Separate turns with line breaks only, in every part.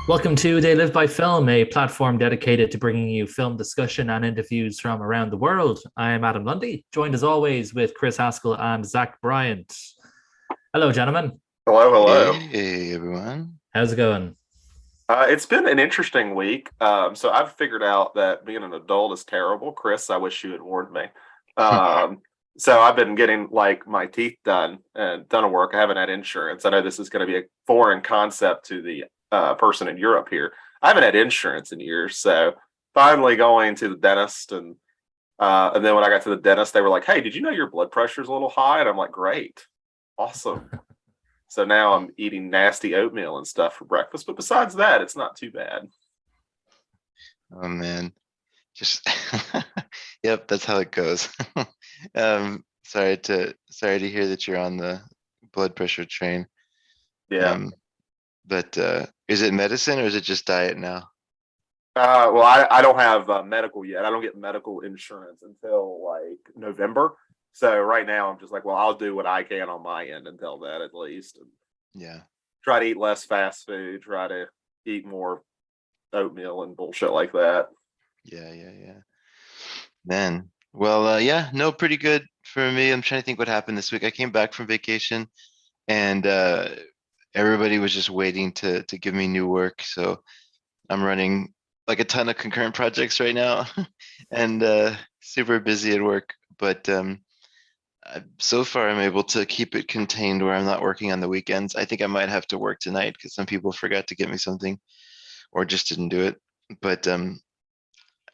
Welcome to They Live by Film, a platform dedicated to bringing you film discussion and interviews from around the world. I am Adam Lundy, joined as always with Chris Haskell and Zach Bryant. Hello, gentlemen.
Hello, hello.
Hey everyone.
How's it going?
It's been an interesting week. So I've figured out that being an adult is terrible. Chris, I wish you had warned me. Um, so I've been getting like my teeth done and dental work. I haven't had insurance. I know this is going to be a foreign concept to the person in Europe here. I haven't had insurance in years. So finally going to the dentist and then when I got to the dentist, they were like, "Hey, did you know your blood pressure's a little high?" And I'm like, "Great, awesome." So now I'm eating nasty oatmeal and stuff for breakfast. But besides that, it's not too bad.
Oh man. Just yep, that's how it goes. Sorry to hear that you're on the blood pressure train.
Yeah.
But is it medicine or is it just diet now?
Well, I don't have medical yet. I don't get medical insurance until like November. So right now I'm just like, well, I'll do what I can on my end until then at least. And
Yeah.
try to eat less fast food, try to eat more oatmeal and bullshit like that.
Yeah. Man. Well, yeah, no, pretty good for me. I'm trying to think what happened this week. I came back from vacation and everybody was just waiting to give me new work. So I'm running like a ton of concurrent projects right now and super busy at work. But so far I'm able to keep it contained where I'm not working on the weekends. I think I might have to work tonight because some people forgot to get me something or just didn't do it. But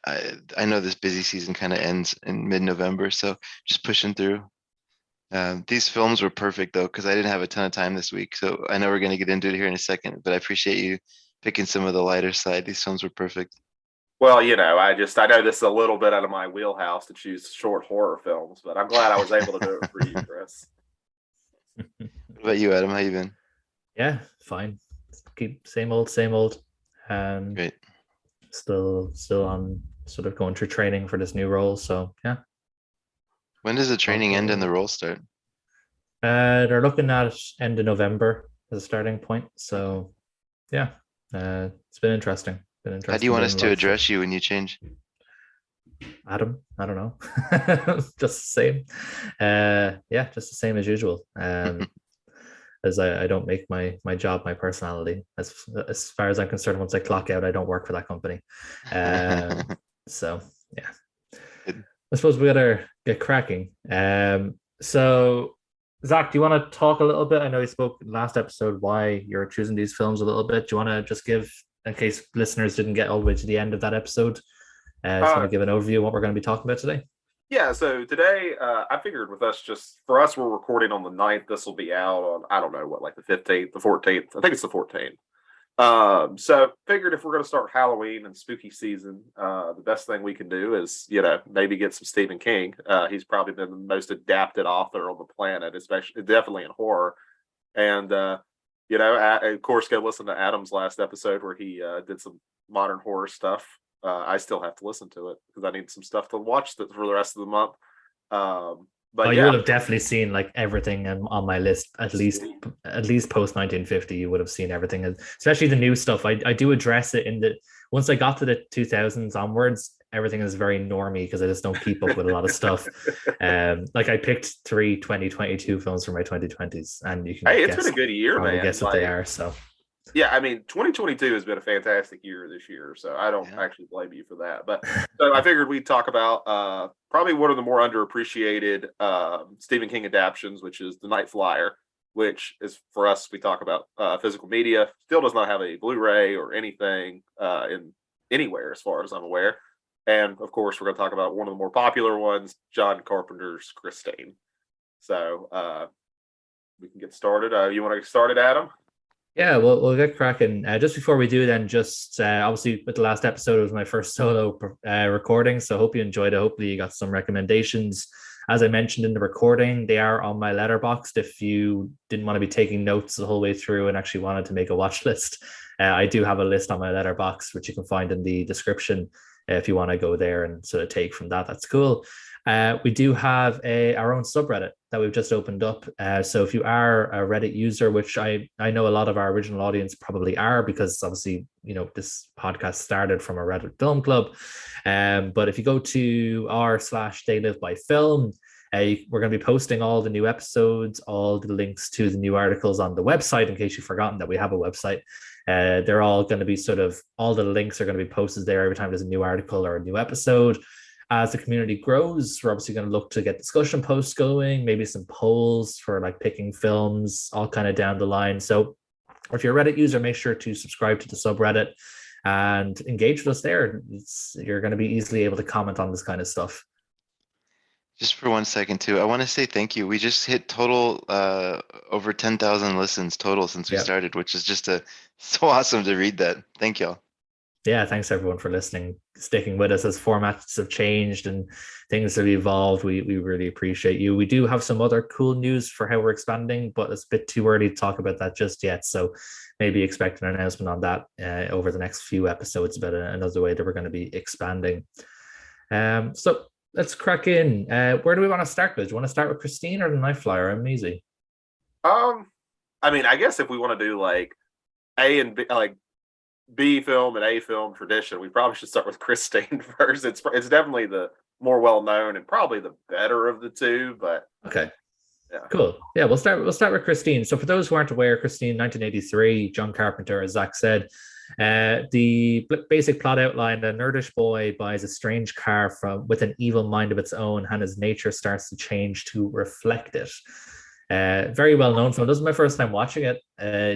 I know this busy season kind of ends in mid-November, so just pushing through. These films were perfect though because I didn't have a ton of time this week. So I know we're going to get into it here in a second, but I appreciate you picking some of the lighter side. These films were perfect.
Well, I know this is a little bit out of my wheelhouse to choose short horror films, but I'm glad I was able to do it for you, Chris.
What about you, Adam? How you been?
Yeah, fine. Keep same old, same old. Um,
Great.
still on sort of going through training for this new role. So yeah,
When does the training end and the role start?
they're looking at end of November as a starting point. So yeah, it's been interesting. Been
How do you
interesting
want
doing
us
a
to
lot of stuff.
address you when you change?
Adam, I don't know. Just the same. Yeah, just the same as usual. As I don't make my job my personality. As far as I'm concerned, once I clock out, I don't work for that company. So yeah.
Good.
I suppose we gotta get cracking. So Zach, do you want to talk a little bit? I know you spoke last episode why you're choosing these films a little bit. Do you want to just give, in case listeners didn't get all the way to the end of that episode, just want
Uh,
to give an overview of what we're going to be talking about today?
yeah, so today I figured with us just for us, we're recording on the 9th. This will be out on, I don't know what, like the 15th, the 14th. I think it's the 14th. So figured if we're going to start Halloween and spooky season, the best thing we can do is, maybe get some Stephen King. He's probably been the most adapted author on the planet, especially definitely in horror. And, of course, go listen to Adam's last episode where he did some modern horror stuff. I still have to listen to it because I need some stuff to watch for the rest of the month.
Oh,
But
you
yeah,
would have definitely seen like everything on my list, at least post 1950. You would have seen everything, especially the new stuff. I do address it in the once I got to the 2000s onwards, everything is very normy because I just don't keep up with a lot of stuff. Like I picked three 2022 films for my 2020s, and you can
hey, it's been a
guess
good year,
probably
man.
guess what they are. So
Yeah, I mean, 2022 has been a fantastic year this year, so I don't
Yeah.
actually blame you for that. But so I figured we'd talk about probably one of the more underappreciated Stephen King adaptations, which is The Night Flyer, which is for us, we talk about physical media. Still does not have a Blu-ray or anything in anywhere, as far as I'm aware. And of course, we're going to talk about one of the more popular ones, John Carpenter's Christine. So we can get started. You want to get started, Adam?
yeah, we'll get cracking. Just before we do, then just obviously with the last episode, it was my first solo recording, so hope you enjoyed it. Hopefully, you got some recommendations. As I mentioned in the recording, they are on my Letterboxd. If you didn't want to be taking notes the whole way through and actually wanted to make a watch list, I do have a list on my Letterboxd, which you can find in the description. If you want to go there and sort of take from that, that's cool. We do have our own subreddit that we've just opened up. So if you are a Reddit user, which I know a lot of our original audience probably are, because obviously, this podcast started from a Reddit film club. But if you go to r/They Live by Film, we're going to be posting all the new episodes, all the links to the new articles on the website, in case you've forgotten that we have a website. They're all going to be all the links are going to be posted there every time there's a new article or a new episode. As the community grows, we're obviously going to look to get discussion posts going, maybe some polls for like picking films, all kind of down the line. So if you're a Reddit user, make sure to subscribe to the subreddit and engage with us there. You're going to be easily able to comment on this kind of stuff.
Just for 1 second too, I want to say thank you. We just hit total over 10,000 listens total since we started, which is just so awesome to read that. Thank y'all.
Yeah, thanks everyone for listening, sticking with us as formats have changed and things have evolved. We really appreciate you. We do have some other cool news for how we're expanding, but it's a bit too early to talk about that just yet. So maybe expect an announcement on that over the next few episodes about another way that we're going to be expanding. So let's crack in. Where do we want to start with? Do you want to start with Christine or the Night Flyer? I'm easy.
I mean, I guess if we want to do like A and B, like B film and A film tradition, we probably should start with Christine first. It's definitely the more well known and probably the better of the two. But
okay,
yeah,
cool. Yeah, we'll start with Christine. So for those who aren't aware, Christine, 1983, John Carpenter, as Zach said. The basic plot outline: a nerdish boy buys a strange car with an evil mind of its own, and his nature starts to change to reflect it. Very well known film. This is my first time watching it,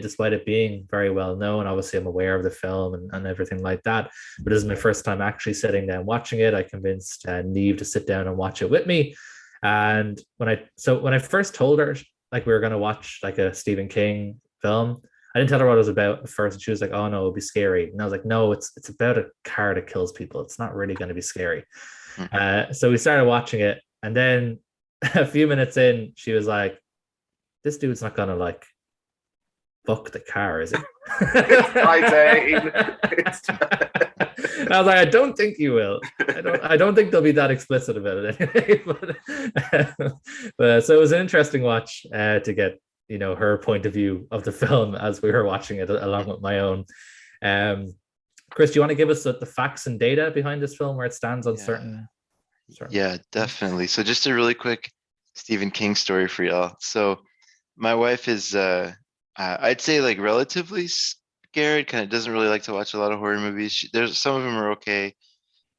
despite it being very well known. Obviously, I'm aware of the film and everything like that, but this is my first time actually sitting down watching it. I convinced Neve to sit down and watch it with me. And when I first told her like we were going to watch like a Stephen King film, I didn't tell her what it was about at first. And she was like, "Oh no, it'll be scary." And I was like, "No, it's about a car that kills people. It's not really going to be scary." So we started watching it, and then a few minutes in, she was like, "This dude's not gonna like fuck the car, is he?" I was like, "I don't think you will. I don't think they'll be that explicit about it anyway." But so it was an interesting watch to get her point of view of the film as we were watching it along with my own. Chris, do you want to give us the facts and data behind this film, where it stands on certain?
Yeah, definitely. So just a really quick Stephen King story for y'all. So my wife is I'd say like relatively scared, kind of doesn't really like to watch a lot of horror movies. There's some of them are okay.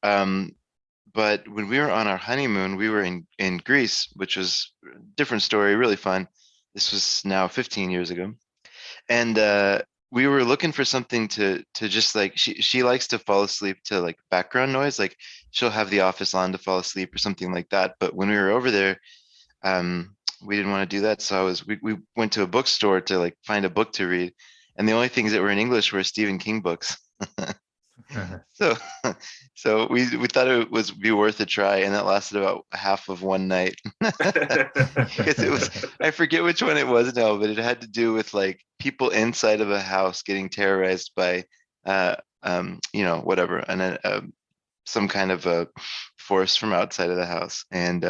But when we were on our honeymoon, we were in Greece, which was a different story, really fun. This was now 15 years ago. And we were looking for something to just like, she likes to fall asleep to like background noise. Like she'll have The Office on to fall asleep or something like that. But when we were over there, we didn't want to do that. So we went to a bookstore to like find a book to read. And the only things that were in English were Stephen King books. So we thought it was be worth a try, and that lasted about half of one night. Because it was, I forget which one it was now, but it had to do with like people inside of a house getting terrorized by whatever, and then some kind of a force from outside of the house. And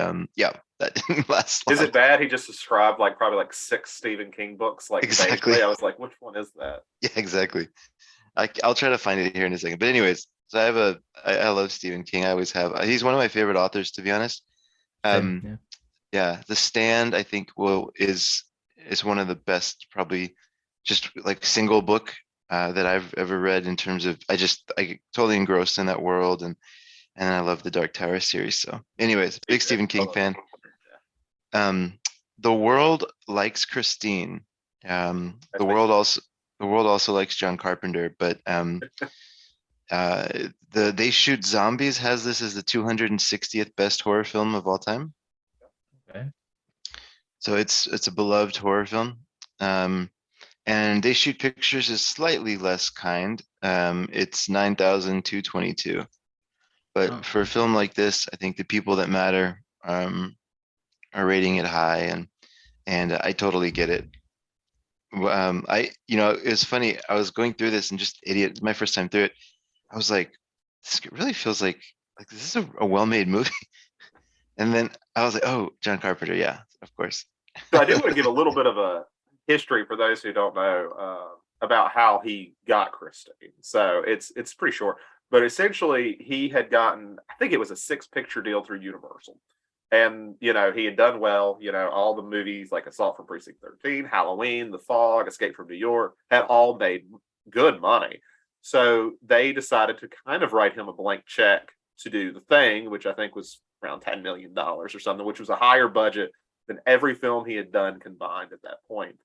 that didn't last long.
Is it bad? He just described like probably like 6 Stephen King books. Like
exactly.
Basically. I was like, which one is that?
Yeah, exactly. I'll try to find it here in a second. But anyways, so I love Stephen King. I always have. He's one of my favorite authors, to be honest. Yeah, The Stand, I think is one of the best, probably just like single book that I've ever read in terms of I totally engrossed in that world, and I love the Dark Tower series. So anyways, big Stephen King fan. The world likes Christine. The world also likes John Carpenter, but They Shoot Zombies has this as the 260th best horror film of all time.
Okay.
So it's a beloved horror film. And They Shoot Pictures is slightly less kind. It's 9,222. But for a film like this, I think the people that matter are rating it high, and I totally get it. It's funny. I was going through this and just idiot. My first time through it, I was like, this really feels like this is a well-made movie. And then I was like, oh, John Carpenter, yeah, of course.
So I do want to give a little bit of a history for those who don't know about how he got Christine. So it's pretty short, but essentially he had gotten, I think it was a 6-picture deal through Universal, and he had done well. All the movies like Assault from Precinct 13, Halloween, The Fog, Escape from New York had all made good money. So they decided to kind of write him a blank check to do The Thing, which I think was around $10 million or something, which was a higher budget than every film he had done combined at that point.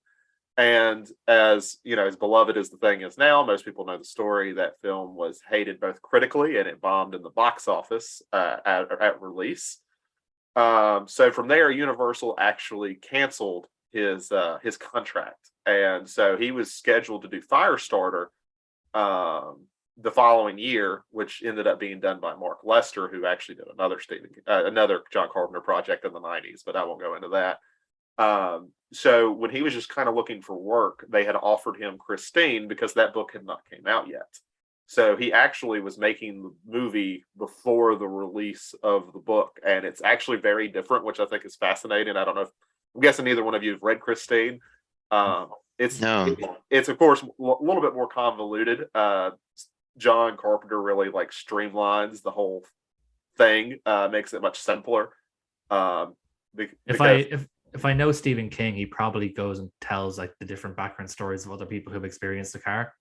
And as beloved as The Thing is now, most people know the story. That film was hated both critically, and it bombed in the box office at release. So from there, Universal actually canceled his contract, and so he was scheduled to do Firestarter the following year, which ended up being done by Mark Lester, who actually did another John Carpenter project in the '90s, but I won't go into that. So when he was just kind of looking for work, they had offered him Christine because that book had not came out yet. So he actually was making the movie before the release of the book, and it's actually very different, which I think is fascinating. I don't know if I'm guessing neither one of you have read Christine. It's
No.
it's of course a little bit more convoluted. John Carpenter really like streamlines the whole thing, makes it much simpler.
If I know Stephen King, he probably goes and tells like the different background stories of other people who've experienced the car.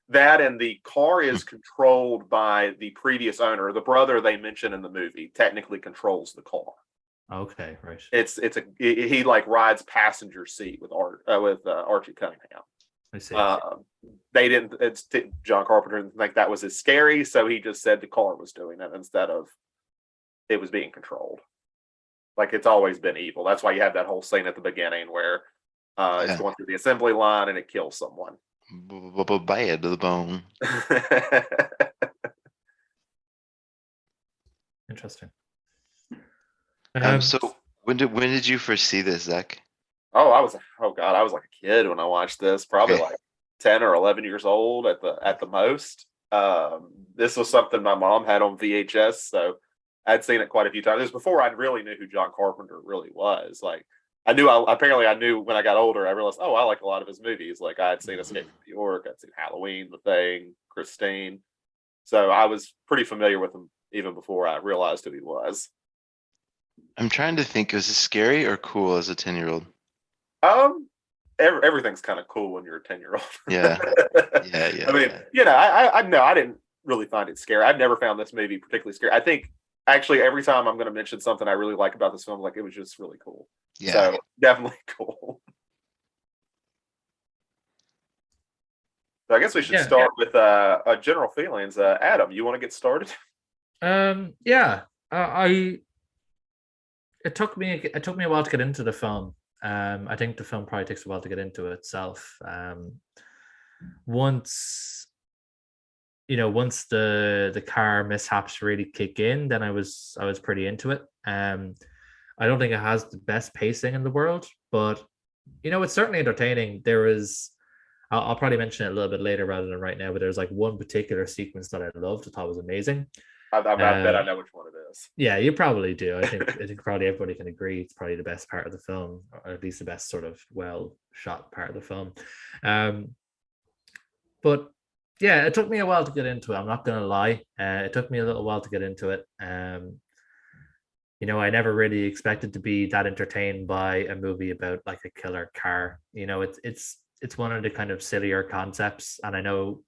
That, and the car is controlled by the previous owner. The brother they mention in the movie technically controls the car.
Okay, right.
He like rides passenger seat with Archie Cunningham.
I see.
They didn't. John Carpenter didn't think that was as scary, so he just said the car was doing it instead of it was being controlled. Like it's always been evil. That's why you have that whole scene at the beginning where it's going through the assembly line and it kills someone.
Bad to the bone.
Interesting.
So when did you first see this, Zach?
I was like a kid when I watched this, probably like 10 or 11 years old at the most. This was something my mom had on VHS, so I'd seen it quite a few times. It was before I really knew who John Carpenter really was. Like I knew when I got older, I realized, I like a lot of his movies. Like I had seen Escape from New York, I'd seen Halloween, The Thing, Christine. So I was pretty familiar with him even before I realized who he was.
I'm trying to think, was it scary or cool as a 10-year-old?
Everything's kind of cool when you're a 10-year-old.
Yeah. Yeah.
I mean, I didn't really find it scary. I've never found this movie particularly scary. I think actually every time I'm going to mention something I really like about this film, like it was just really cool.
Yeah.
So definitely cool. So I guess we should start with general feelings. Adam, you want to get started?
It took me a while to get into the film. I think the film probably takes a while to get into itself. Once the car mishaps really kick in, then I was pretty into it. I don't think it has the best pacing in the world, but it's certainly entertaining. I'll probably mention it a little bit later rather than right now, but there's like one particular sequence that I loved. I thought was amazing.
I bet I know which one it is.
Yeah, you probably do. I think probably everybody can agree it's probably the best part of the film, or at least the best sort of well shot part of the film. But yeah, it took me a while to get into it. I'm not gonna lie. It took me a little while to get into it. I never really expected to be that entertained by a movie about like a killer car. It's one of the kind of sillier concepts, and I know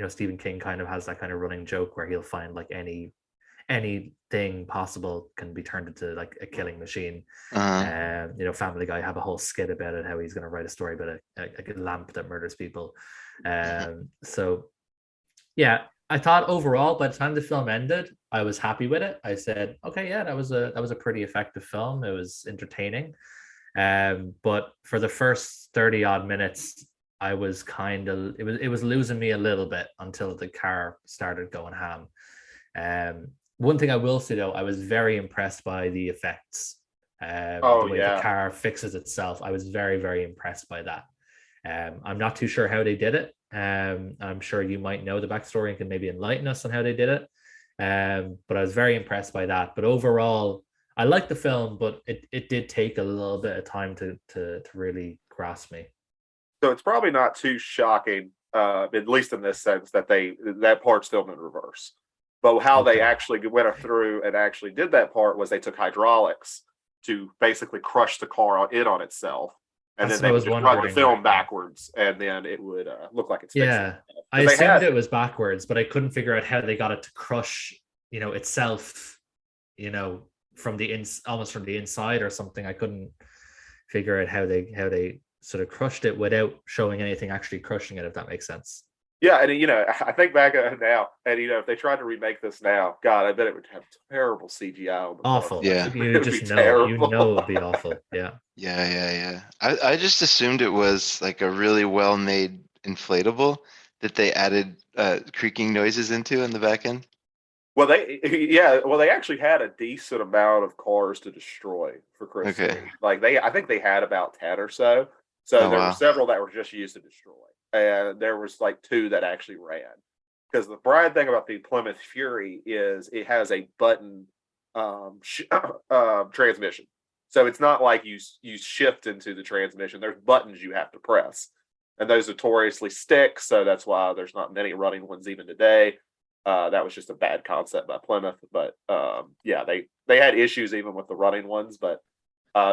Stephen King kind of has that kind of running joke where he'll find like anything possible can be turned into like a killing machine. Family Guy have a whole skit about it, how he's going to write a story about a lamp that murders people. So yeah, I thought overall by the time the film ended, I was happy with it. I said, okay, yeah, that was a pretty effective film. It was entertaining. But for the first 30 odd minutes, I was it was losing me a little bit until the car started going ham. One thing I will say though, I was very impressed by the effects. The way the car fixes itself, I was very, very impressed by that. I'm not too sure how they did it. I'm sure you might know the backstory and can maybe enlighten us on how they did it. But I was very impressed by that. But overall, I like the film, but it did take a little bit of time to really grasp me.
So it's probably not too shocking, at least in this sense, that that part's filmed in reverse. But how they
Okay.
actually went through and actually did that part was they took hydraulics to basically crush the car in on itself, and
That's
then
what
they
I
would
was
just run the
wondering.
film backwards, and then it would look like it's fixing
Yeah,
itself.
I
Because they
assumed
had
it was backwards, but I couldn't figure out how they got it to crush, itself, from the almost from the inside or something. I couldn't figure out how they sort of crushed it without showing anything actually crushing it, if that makes sense.
Yeah, and I think back at it now, and if they tried to remake this now, God, I bet it would have terrible CGI on the car.
Awful.
Yeah.
You
It would be
just know,
terrible.
it would be awful. Yeah.
Yeah. I just assumed it was like a really well-made inflatable that they added creaking noises into in the back end.
Well, they actually had a decent amount of cars to destroy for Christine.
Okay.
Like I think they had about 10 or so. So
Oh
there were
wow.
several that were just used to destroy, and there was like two that actually ran. Because the bright thing about the Plymouth Fury is it has a button transmission, so it's not like you shift into the transmission. There's buttons you have to press, and those notoriously stick. So that's why there's not many running ones even today. That was just a bad concept by Plymouth, but yeah, they had issues even with the running ones, but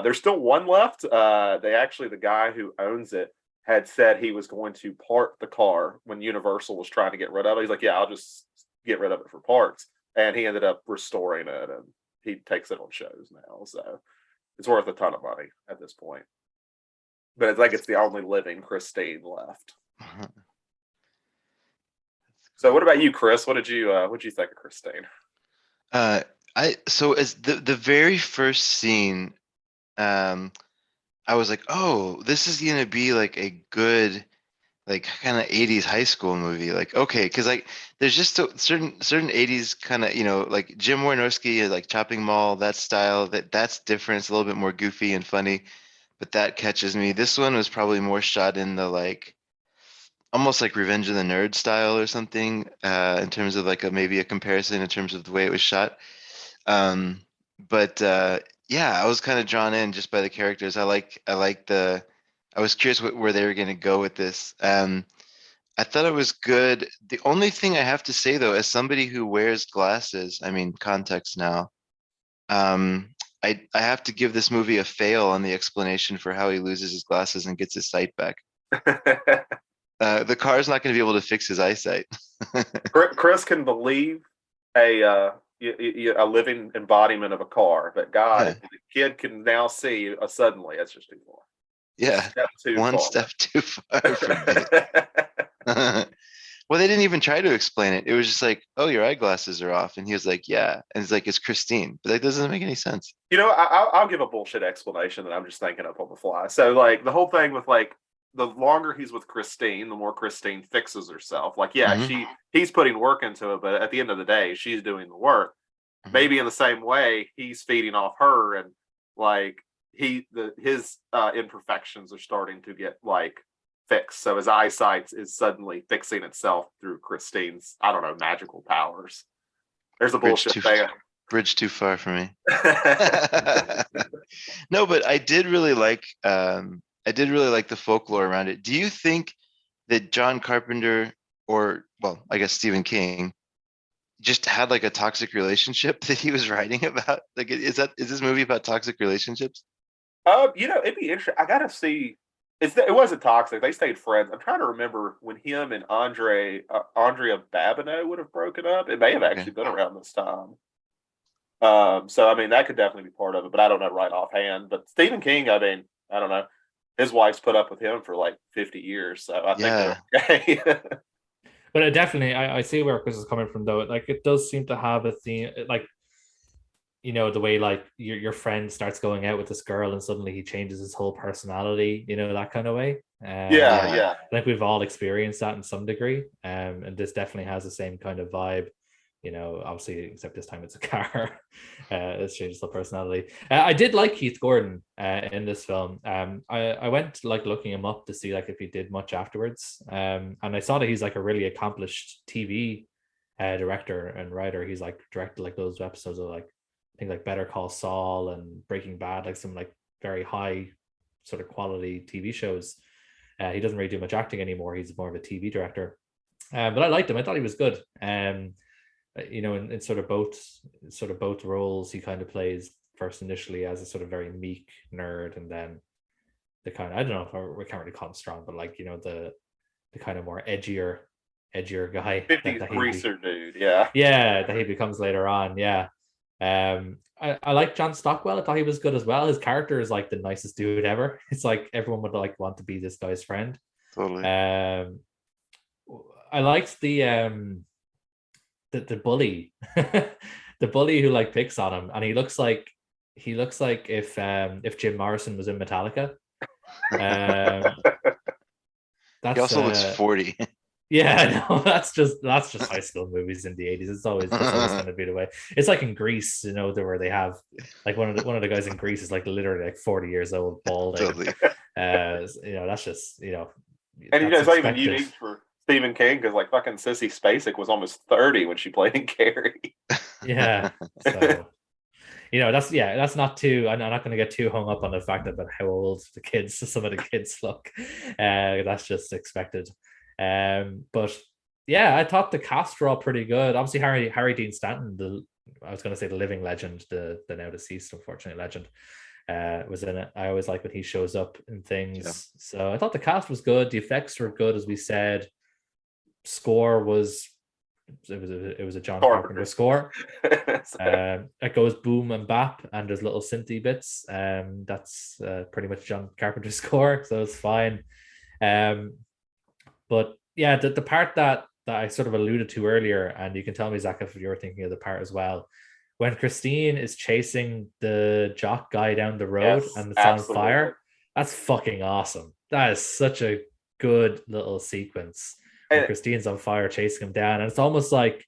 there's still one left. The guy who owns it had said he was going to part the car when Universal was trying to get rid of it. He's like, yeah, I'll just get rid of it for parts, and he ended up restoring it, and he takes it on shows now, so it's worth a ton of money at this point. But it's like it's the only living Christine left. So, what about you, Chris? What did you think of Christine?
So as the very first scene, I was like, oh, this is gonna be like a good, like kind of 80s high school movie. Like, okay, because like there's just certain 80s kind of, like Jim Wynorski, like Chopping Mall, that style, that's different. It's a little bit more goofy and funny, but that catches me. This one was probably more shot in the like almost like Revenge of the Nerd style or something, in terms of like maybe a comparison in terms of the way it was shot. Um, but yeah, I was kind of drawn in just by the characters. I was curious where they were going to go with this. I thought it was good. The only thing I have to say though, as somebody who wears glasses, I mean contacts now, I have to give this movie a fail on the explanation for how he loses his glasses and gets his sight back. The car is not going to be able to fix his eyesight.
Chris can believe a living embodiment of a car, but God,
Yeah.
if the kid can now see suddenly, that's just too far.
Yeah,
Step too
one
far.
step too far for me. Well, they didn't even try to explain it. It was just like, oh, your eyeglasses are off. And he was like, yeah. And it's like, it's Christine. But that doesn't make any sense.
I'll give a bullshit explanation that I'm just thinking up on the fly. So, like, the whole thing with like the longer he's with Christine, the more Christine fixes herself. Like, yeah,
Mhm.
he's putting work into it, but at the end of the day, she's doing the work.
Mhm.
Maybe in the same way, he's feeding off her, and like his imperfections are starting to get like fixed. So his eyesight is suddenly fixing itself through Christine's, I don't know, magical powers. There's a bullshit thing.
Bridge too far for me. No, but I did really like the folklore around it. Do you think that John Carpenter, or well, I guess Stephen King, just had like a toxic relationship that he was writing about? Like, is this movie about toxic relationships?
It'd be interesting. I gotta see. It wasn't toxic. They stayed friends. I'm trying to remember when him and Andrea Babineau would have broken up. It may have
Okay.
actually been around this time. So I mean that could definitely be part of it, but I don't know right offhand. But Stephen King, I mean, I don't know. His wife's put up with him for like 50 years, so I think they're okay.
But definitely, I see where Chris is coming from, though. Like, it does seem to have a theme, like, the way like your friend starts going out with this girl and suddenly he changes his whole personality, that kind of way.
Yeah.
I think we've all experienced that in some degree. And this definitely has the same kind of vibe, obviously, except this time it's a car. It's changed the personality. I did like Keith Gordon in this film. I went like looking him up to see like if he did much afterwards. And I saw that he's like a really accomplished TV director and writer. He's like directed like those episodes of like think like Better Call Saul and Breaking Bad, like some like very high sort of quality TV shows. He doesn't really do much acting anymore. He's more of a TV director. But I liked him. I thought he was good. In sort of both roles, he kind of plays first initially as a sort of very meek nerd, and then the kind of, I don't know if we can't really call him strong, but like, the kind of more edgier guy.
50s greaser dude, yeah.
Yeah, that he becomes later on. Yeah. I like John Stockwell. I thought he was good as well. His character is like the nicest dude ever. It's like everyone would like want to be this guy's friend.
Totally.
I liked the bully, the bully who like picks on him, and he looks like if Jim Morrison was in Metallica.
He also looks 40.
Yeah, no, that's just high school movies in the 80s. It's always going to be the way. It's like in Greece, where they have like one of the guys in Greece is like literally like 40 years old, balding.
Totally.
That's just
and it's not even unique for Stephen King, because like fucking Sissy Spacek was almost 30 when she played in Carrie.
Yeah, so that's not too. I'm not going to get too hung up on the fact about how old some of the kids look. That's just expected. But yeah, I thought the cast were all pretty good. Obviously, Harry Dean Stanton, I was going to say the living legend, the now deceased, unfortunate legend, was in it. I always like when he shows up in things. Yeah. So I thought the cast was good. The effects were good, as we said. Score was a John Carpenter score. It goes boom and bap, and there's little synthy bits. That's pretty much John Carpenter's score, so it's fine. But yeah, the part that I sort of alluded to earlier, and you can tell me, Zach, if you're thinking of the part as well, when Christine is chasing the jock guy down the road, yes, and it's absolutely on fire, that's fucking awesome. That is such a good little sequence. When Christine's on fire chasing him down, and it's almost like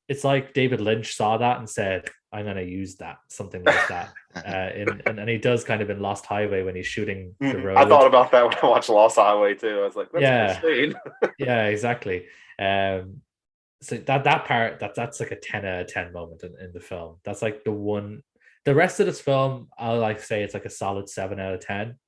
David Lynch saw that and said, I'm going to use that, something like that. And he does kind of in Lost Highway when he's shooting the road.
I thought about that when I watched Lost Highway too. I was like, that's Christine.
Yeah, exactly. So that part, that's like a 10 out of 10 moment in the film. That's like the one. The rest of this film, I'll like say it's like a solid 7 out of 10.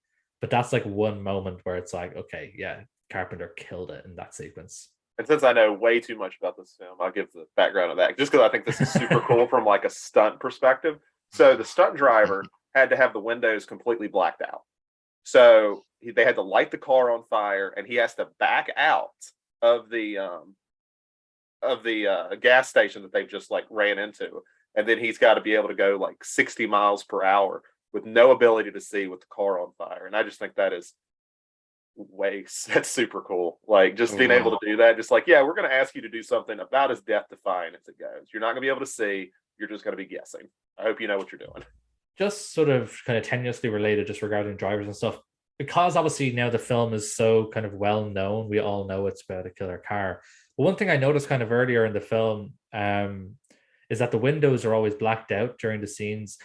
But that's like one moment where it's like, okay, yeah, Carpenter killed it in that sequence.
And since I know way too much about this film, I'll give the background of that, just because I think this is super cool from like a stunt perspective. So the stunt driver had to have the windows completely blacked out. So they had to light the car on fire, and he has to back out of the gas station that they've just like ran into. And then he's got to be able to go like 60 miles per hour with no ability to see with the car on fire. And I just think that's super cool. Like just being able to do that, just like, yeah, we're going to ask you to do something about as death defying as it goes. You're not going to be able to see. You're just going to be guessing. I hope you know what you're doing.
Just sort of kind of tenuously related, just regarding drivers and stuff, because obviously now the film is so kind of well known. We all know it's about a killer car. But one thing I noticed kind of earlier in the film is that the windows are always blacked out during the scenes.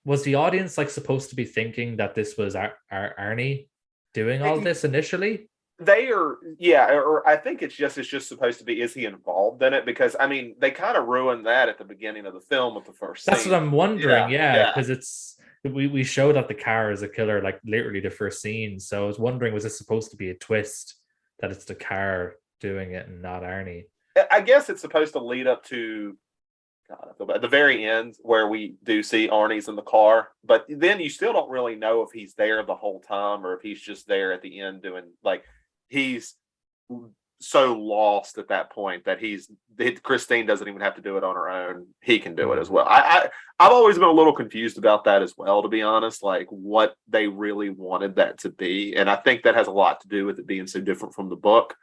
Was the audience like supposed to be thinking that this was Arnie doing all this initially?
They are, yeah, or I think it's just supposed to be, is he involved in it? Because I mean, they kind of ruined that at the beginning of the film with the first scene.
That's what I'm wondering, yeah, because it's we show that the car is a killer, like literally the first scene. So I was wondering, was this supposed to be a twist that it's the car doing it and not Arnie?
I guess it's supposed to lead up to at the very end where we do see Arnie's in the car, but then you still don't really know if he's there the whole time or if he's just there at the end doing, like, he's so lost at that point that Christine doesn't even have to do it on her own. He can do it as well. I've always been a little confused about that as well, to be honest, like what they really wanted that to be. And I think that has a lot to do with it being so different from the book.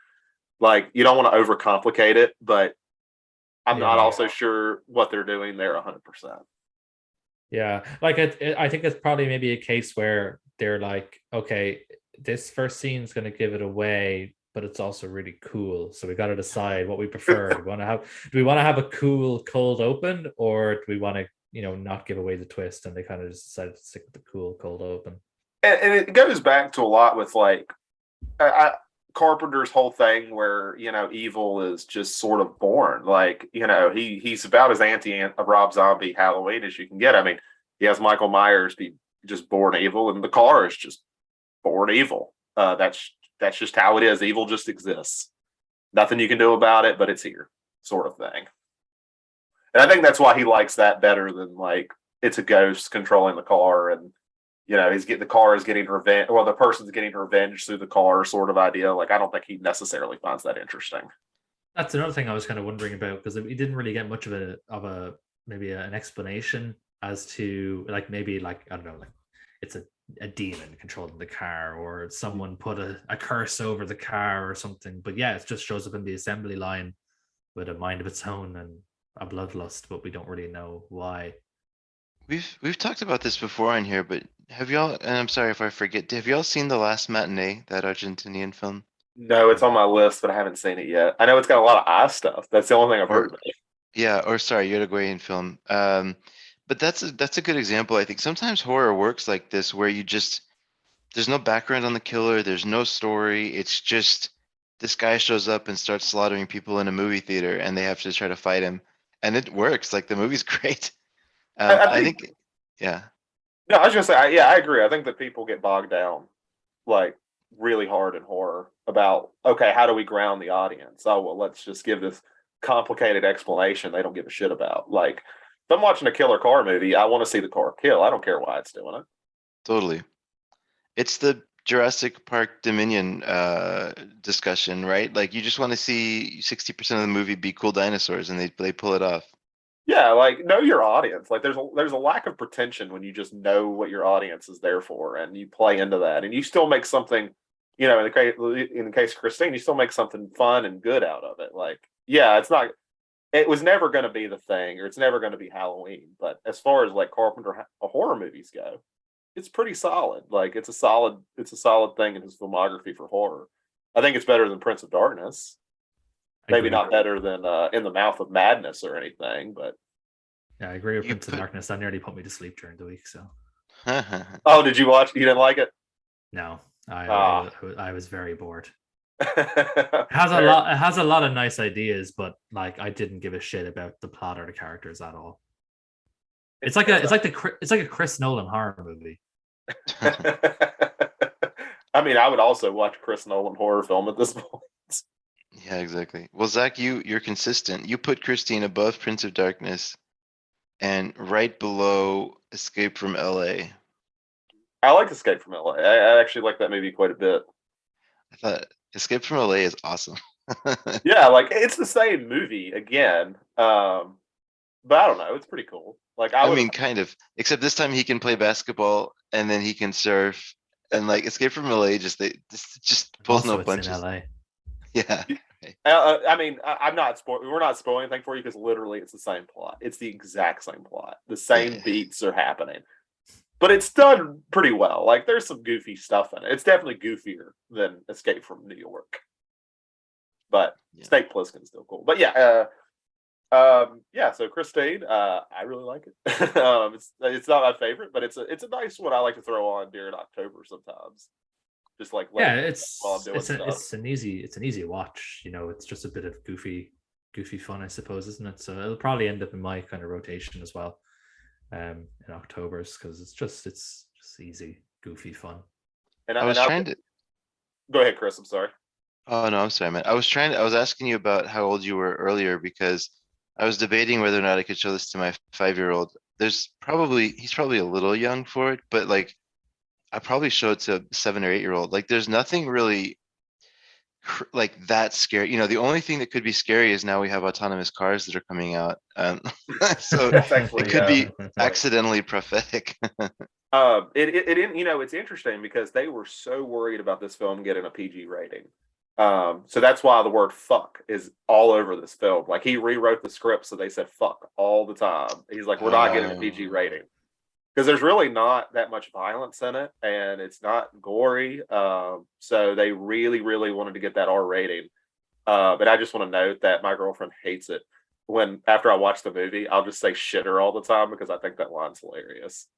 Like, you don't want to overcomplicate it, but I'm not also sure what they're doing there 100%.
Yeah, like I think it's probably maybe a case where they're like, okay, this first scene is going to give it away, but it's also really cool. So we got to decide what we prefer. Do we want to have a cool cold open, or do we want to, not give away the twist? And they kind of just decided to stick with the cool cold open.
And it goes back to a lot with like, Carpenter's whole thing where, evil is just sort of born. Like, he's about as anti Rob Zombie Halloween as you can get. I mean, he has Michael Myers be just born evil, and the car is just born evil. That's just how it is. Evil just exists. Nothing you can do about it, but it's here, sort of thing. And I think that's why he likes that better than like it's a ghost controlling the car, and the car is getting revenge. Well, the person's getting revenge through the car, sort of idea. Like, I don't think he necessarily finds that interesting.
That's another thing I was kind of wondering about, because we didn't really get much of a maybe an explanation as to like, maybe like, I don't know, like it's a demon controlling the car, or someone put a curse over the car or something. But yeah, it just shows up in the assembly line with a mind of its own and a bloodlust, but we don't really know why.
We've talked about this before on here, but have y'all, and I'm sorry if I forget, have y'all seen The Last Matinee, that Argentinian film?
No, it's on my list, but I haven't seen it yet. I know it's got a lot of eye stuff. That's the only thing I've heard about it.
Yeah, or sorry, Uruguayan film. But that's a good example. I think sometimes horror works like this, where there's no background on the killer, there's no story. It's just this guy shows up and starts slaughtering people in a movie theater, and they have to try to fight him, and it works. Like, the movie's great. I think, yeah.
No, I was gonna say, I agree. I think that people get bogged down like really hard in horror about, okay, how do we ground the audience? Oh, well, let's just give this complicated explanation they don't give a shit about. Like, if I'm watching a killer car movie, I want to see the car kill. I don't care why it's doing it.
Totally. It's the Jurassic Park Dominion discussion, right? Like, you just want to see 60% of the movie be cool dinosaurs, and they pull it off.
Yeah, like, know your audience. Like, there's a lack of pretension when you just know what your audience is there for, and you play into that, and you still make something. In the case of Christine, you still make something fun and good out of it. Like, yeah, it was never going to be The Thing, or it's never going to be Halloween. But as far as like Carpenter horror movies go, it's pretty solid. Like, it's a solid thing in his filmography for horror. I think it's better than Prince of Darkness. Maybe not better than In the Mouth of Madness or anything, but
yeah, I agree with Prince of Darkness. That nearly put me to sleep during the week. So,
oh, did you watch? You didn't like it?
No, I was very bored. It has a lot of nice ideas, but like, I didn't give a shit about the plot or the characters at all. It's like a Chris Nolan horror movie.
I mean, I would also watch a Chris Nolan horror film at this point.
Yeah, exactly. Well, Zach, you're consistent. You put Christine above Prince of Darkness and right below Escape from LA.
I like Escape from LA. I actually like that movie quite a bit.
I thought Escape from LA is awesome.
Yeah, like, it's the same movie again. But I don't know, it's pretty cool. Like,
I mean, kind of, except this time he can play basketball and then he can surf, and like Escape from LA just pulls no punches.
In LA.
Yeah.
I mean, I'm not we're not spoiling anything for you, because literally it's the same plot. It's the exact same plot. The same beats are happening, but it's done pretty well. Like, there's some goofy stuff in it. It's definitely goofier than Escape from New York, but Snake Plissken's still cool. But yeah, so Christine, I really like it. It's not my favorite, but it's a nice one I like to throw on during October sometimes. Just like,
it's an easy watch. It's just a bit of goofy fun, I suppose, isn't it? So it'll probably end up in my kind of rotation as well, in October's, because it's just easy, goofy fun.
And I was trying to go ahead, Chris. I'm sorry.
Oh no, I'm sorry, man. I was asking you about how old you were earlier, because I was debating whether or not I could show this to my 5-year-old. He's probably a little young for it, but like, I probably show it to a 7 or 8-year-old. Like, there's nothing really like that scary. The only thing that could be scary is now we have autonomous cars that are coming out. So it could be accidentally prophetic.
It's interesting because they were so worried about this film getting a PG rating. So that's why the word fuck is all over this film. Like, he rewrote the script, so they said fuck all the time. He's like, we're not getting a PG rating. Because there's really not that much violence in it, and it's not gory. So they really, really wanted to get that R rating. But I just want to note that my girlfriend hates it. After I watch the movie, I'll just say shitter all the time, because I think that line's hilarious.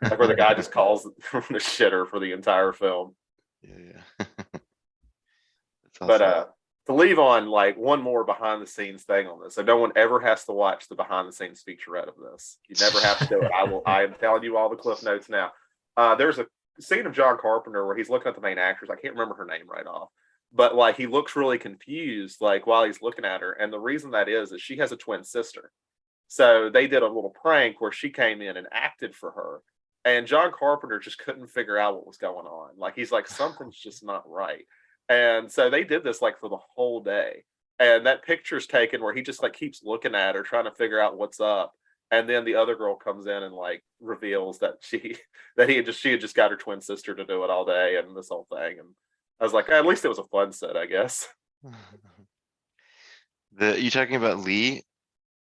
Like, where the guy just calls the shitter for the entire film.
Yeah.
But
awesome.
to leave on like one more behind the scenes thing on this, so no one ever has to watch the behind the scenes featurette of this. You never have to do it. I am telling you all the cliff notes now. There's a scene of John Carpenter where he's looking at the main actress. I can't remember her name right off, but like he looks really confused, like while he's looking at her. And the reason that is she has a twin sister. So they did a little prank where she came in and acted for her. And John Carpenter just couldn't figure out what was going on. Like he's like, something's just not right. And so they did this like for the whole day. And that picture's taken where he just like keeps looking at her, trying to figure out what's up. And then the other girl comes in and like reveals that she had just got her twin sister to do it all day and this whole thing. And I was like, at least it was a fun set, I guess.
You talking about Lee?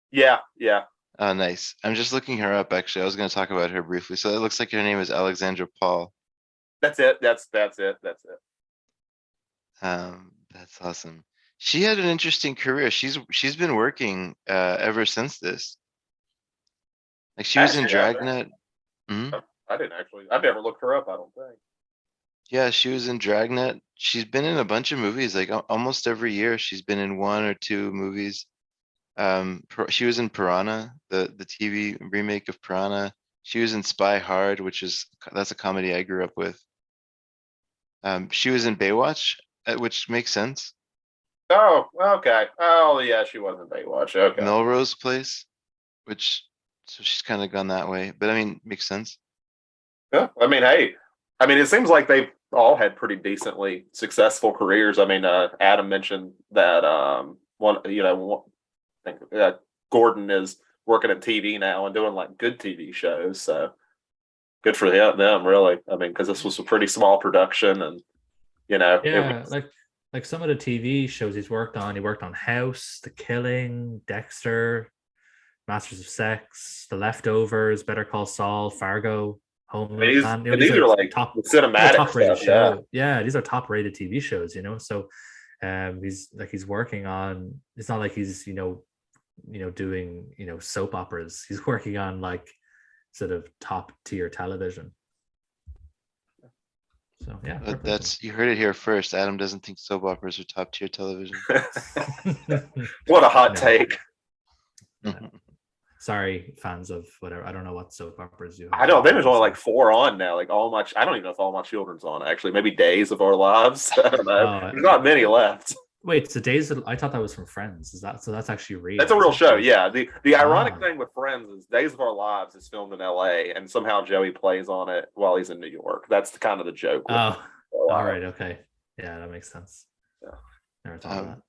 Yeah, yeah.
Oh, nice. I'm just looking her up, actually. I was going to talk about her briefly. So it looks like her name is Alexandra Paul.
That's it. That's it. That's it.
That's awesome. She had an interesting career. She's been working ever since this. Like she was in Dragnet.
I didn't actually. I've never looked her up, I don't think.
Yeah, she was in Dragnet. She's been in a bunch of movies, like almost every year. She's been in one or two movies. She was in Piranha, the TV remake of Piranha. She was in Spy Hard, that's a comedy I grew up with. She was in Baywatch, which makes sense.
Oh, okay. Oh, yeah, she was in Baywatch. Okay.
Melrose Place, so she's kind of gone that way, but I mean, makes sense.
Yeah, I mean, hey, I mean, it seems like they've all had pretty decently successful careers. I mean, Adam mentioned that I think Gordon is working at TV now and doing like good TV shows. So good for them, really. I mean, because this was a pretty small production, and
Yeah, like some of the TV shows he's worked on. He worked on House, The Killing, Dexter, Masters of Sex, The Leftovers, Better Call Saul, Fargo, Homeland.
These are like
top
cinematic
top rated
stuff.
shows. Yeah, these are top rated TV shows. So he's working on. It's not like he's doing soap operas. He's working on like sort of top tier television. So yeah,
you heard it here first. Adam doesn't think soap operas are top tier television.
What a hot take.
Sorry, fans of whatever. I don't know what soap operas you have.
I don't think there's only like 4 on now. Like I don't even know if All My Children's on actually. Maybe Days of Our Lives. I don't know. There's not many left.
Wait, so I thought that was from Friends. Is that so? That's actually real.
That's a real show. Yeah. The ironic thing with Friends is Days of Our Lives is filmed in LA, and somehow Joey plays on it while he's in New York. That's kind of the joke.
All right. Okay. Yeah, that makes sense.
Yeah.
Never thought of that.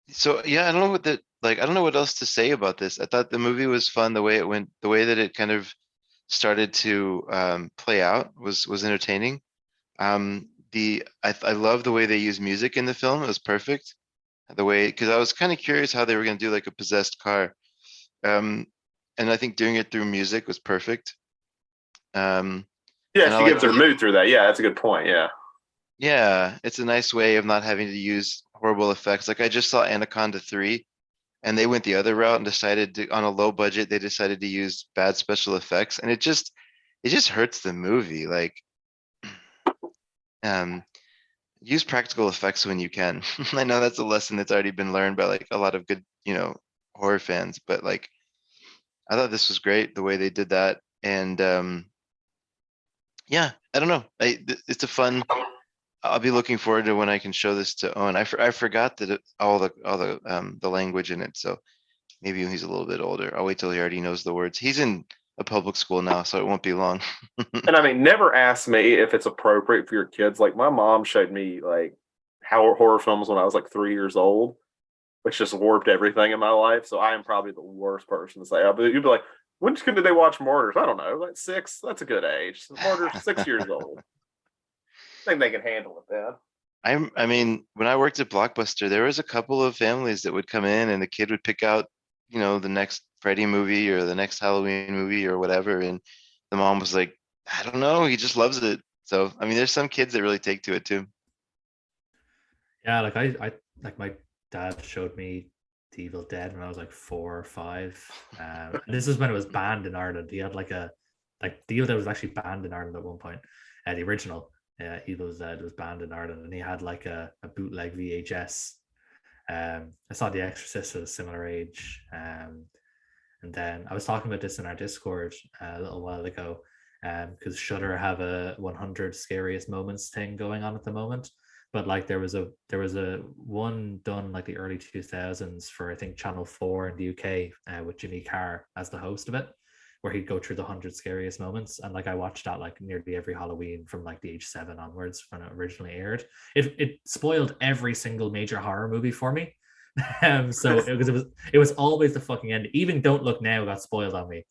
So yeah, I don't know what else to say about this. I thought the movie was fun. The way it went, the way that it kind of started to play out was entertaining. I love the way they use music in the film. It was perfect. Because I was kind of curious how they were going to do like a possessed car. And I think doing it through music was perfect.
Yeah, she gives her mood through that. Yeah, that's a good point. Yeah.
Yeah, it's a nice way of not having to use horrible effects. Like I just saw Anaconda 3 and they went the other route and decided to, on a low budget, they decided to use bad special effects. And it just hurts the movie. Like, use practical effects when you can. I know that's a lesson that's already been learned by like a lot of good, horror fans, but like, I thought this was great the way they did that. And yeah, I don't know. It's a fun. I'll be looking forward to when I can show this to Owen. I forgot that all the language in it. So maybe when he's a little bit older, I'll wait till he already knows the words. He's in a public school now, so it won't be long.
And I mean, never ask me if it's appropriate for your kids. Like my mom showed me like horror films when I was like 3 years old, which just warped everything in my life. So I am probably the worst person to say. You'd be like, when did they watch Martyrs? I don't know, like 6. That's a good age. Martyrs 6 years old. I think they can handle it then.
I mean, when I worked at Blockbuster, there was a couple of families that would come in and the kid would pick out, the next Freddy movie or the next Halloween movie or whatever. And the mom was like, I don't know, he just loves it. So, I mean, there's some kids that really take to it too.
Yeah, like I like my dad showed me The Evil Dead when I was like 4 or 5. This is when it was banned in Ireland. He had The Evil Dead was actually banned in Ireland at one point, the original. He was banned in Ireland, and he had like a bootleg VHS. I saw The Exorcist at a similar age. And then I was talking about this in our Discord a little while ago, because Shudder have a 100 scariest moments thing going on at the moment. But like there was a one done like the early 2000s for, I think, Channel 4 in the UK, with Jimmy Carr as the host of it, where he'd go through the 100 scariest moments. And like I watched that like nearly every Halloween from like the age 7 onwards when it originally aired. It spoiled every single major horror movie for me. So it was always the fucking end. Even Don't Look Now got spoiled on me.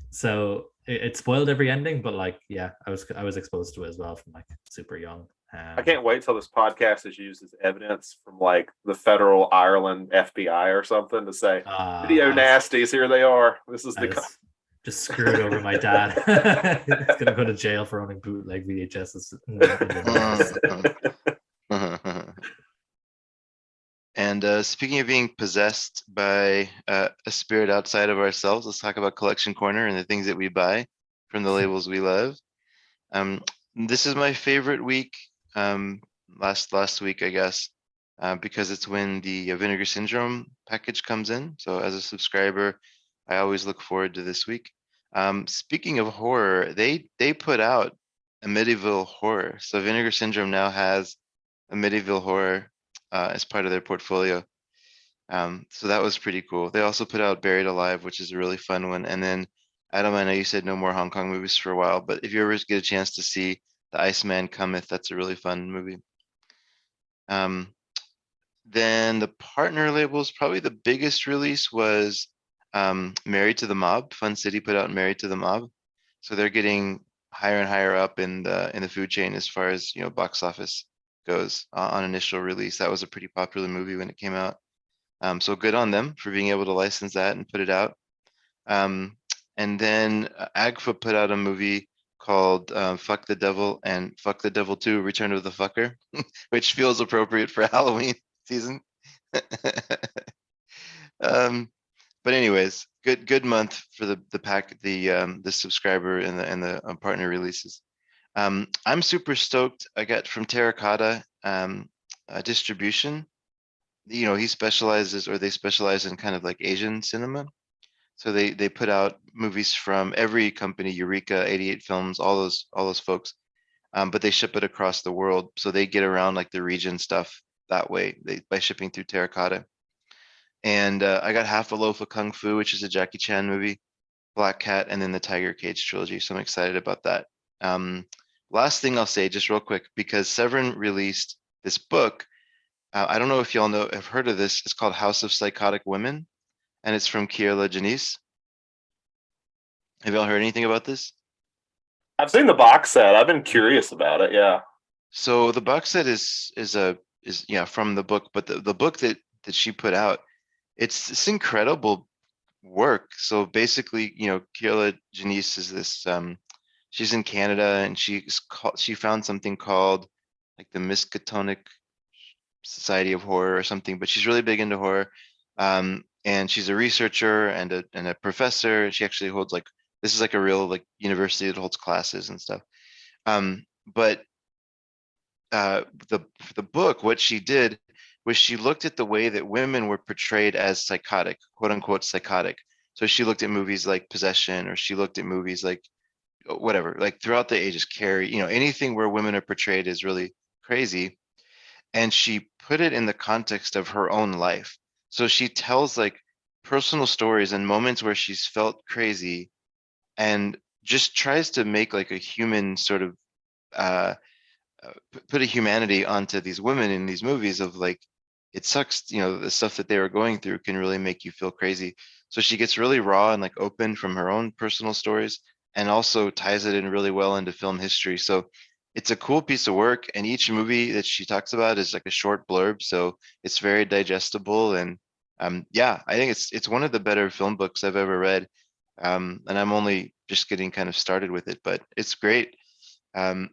So it spoiled every ending, but like, yeah, I was exposed to it as well from like super young.
I can't wait till this podcast is used as evidence from like the federal Ireland FBI or something to say video nasties. Here they are. This is
just screwed over my dad. He's gonna go to jail for owning bootleg VHSs.
And speaking of being possessed by a spirit outside of ourselves, let's talk about Collection Corner and the things that we buy from the labels we love. This is my favorite week. Last week, I guess, because it's when the Vinegar Syndrome package comes in. So as a subscriber, I always look forward to this week. Speaking of horror, they put out Amityville Horror. So Vinegar Syndrome now has Amityville Horror as part of their portfolio. So that was pretty cool. They also put out Buried Alive, which is a really fun one. And then, Adam, I know you said no more Hong Kong movies for a while, but if you ever get a chance to see The Iceman Cometh, that's a really fun movie. Then the partner labels, probably the biggest release was Married to the Mob. Fun City put out Married to the Mob. So they're getting higher and higher up in the food chain as far as, box office goes on initial release. That was a pretty popular movie when it came out. So good on them for being able to license that and put it out. And then Agfa put out a movie called Fuck the Devil and Fuck the Devil 2 Return of the Fucker, which feels appropriate for Halloween season. But anyways, good month for the subscriber and the partner releases. I'm super stoked. I got from Terracotta distribution. He specializes, or they specialize in kind of like Asian cinema. So they put out movies from every company, Eureka, 88 Films, all those folks. But they ship it across the world, so they get around like the region stuff that way by shipping through Terracotta. And I got Half a Loaf of Kung Fu, which is a Jackie Chan movie, Black Cat, and then the Tiger Cage trilogy. So I'm excited about that. Last thing I'll say, just real quick, because Severin released this book. I don't know if y'all have heard of this. It's called House of Psychotic Women, and it's from Kier-La Janisse. Have y'all heard anything about this?
I've seen the box set. I've been curious about it. Yeah.
So the box set is from the book, but the book that she put out, it's incredible work. So basically, Kier-La Janisse is this. She's in Canada, and she found something called like the Miskatonic Society of Horror or something, but she's really big into horror. And she's a researcher and a professor. She actually holds this is like a real university that holds classes and stuff. But the book, what she did was she looked at the way that women were portrayed as psychotic, quote unquote psychotic. So she looked at movies like Possession, or she looked at movies like whatever, like throughout the ages, Carrie, anything where women are portrayed as really crazy. And she put it in the context of her own life. So she tells personal stories and moments where she's felt crazy, and just tries to make a human sort of put a humanity onto these women in these movies of it sucks, the stuff that they were going through can really make you feel crazy. So she gets really raw and open from her own personal stories, and also ties it in really well into film history. So it's a cool piece of work, and each movie that she talks about is a short blurb, so it's very digestible. And yeah, I think it's one of the better film books I've ever read. And I'm only just getting kind of started with it, but it's great. And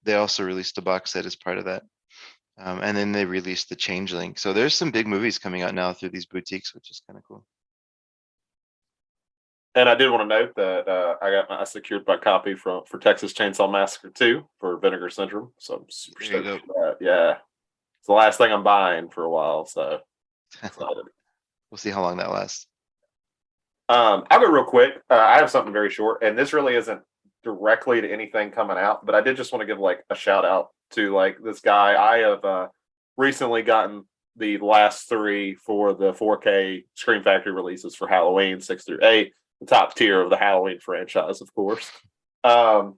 they also released a box set as part of that. And then they released The Changeling. So there's some big movies coming out now through these boutiques, which is kind of cool.
And I did want to note that I secured my copy for Texas Chainsaw Massacre 2 for Vinegar Syndrome. So I'm super
There you
stoked for that. Yeah. It's the last thing I'm buying for a while. So excited.
We'll see how long that lasts.
I'll go real quick. I have something very short, and this really isn't directly to anything coming out, but I did just want to give like a shout out to like this guy. I have recently gotten the last 3 for the 4K Scream Factory releases for Halloween 6 through 8, the top tier of the Halloween franchise, of course. But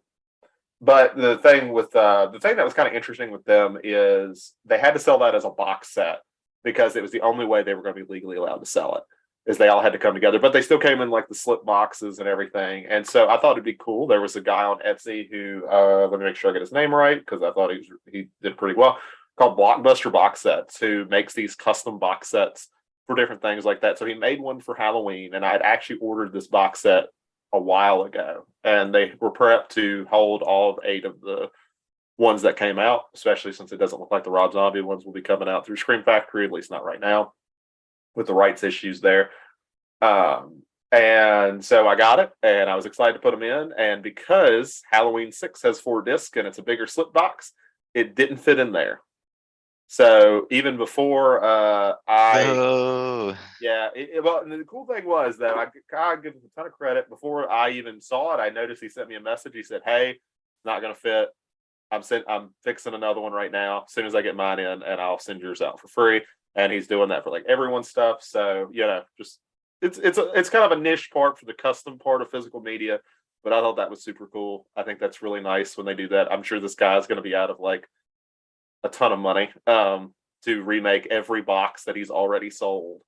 the thing that was kind of interesting with them is they had to sell that as a box set because it was the only way they were going to be legally allowed to sell it. Is they all had to come together, but they still came in like the slip boxes and everything. And so I thought it'd be cool. There was a guy on Etsy who, let me make sure I get his name right because I thought he did pretty well, called Blockbuster Box Sets, who makes these custom box sets for different things like that. So he made one for Halloween, and I had actually ordered this box set a while ago, and they were prepped to hold all 8 of the ones that came out, especially since it doesn't look like the Rob Zombie ones will be coming out through Scream Factory, at least not right now, with the rights issues there. And so I got it, and I was excited to put them in. And because Halloween 6 has 4 discs and it's a bigger slip box, it didn't fit in there. So even before well, and the cool thing was that I give him a ton of credit. Before I even saw it, I noticed he sent me a message. He said, "Hey, it's not going to fit. I'm fixing another one right now. As soon as I get mine in, and I'll send yours out for free." And he's doing that for like everyone's stuff. So just it's kind of a niche part for the custom part of physical media, but I thought that was super cool. I think that's really nice when they do that. I'm sure this guy's going to be out of like a ton of money to remake every box that he's already sold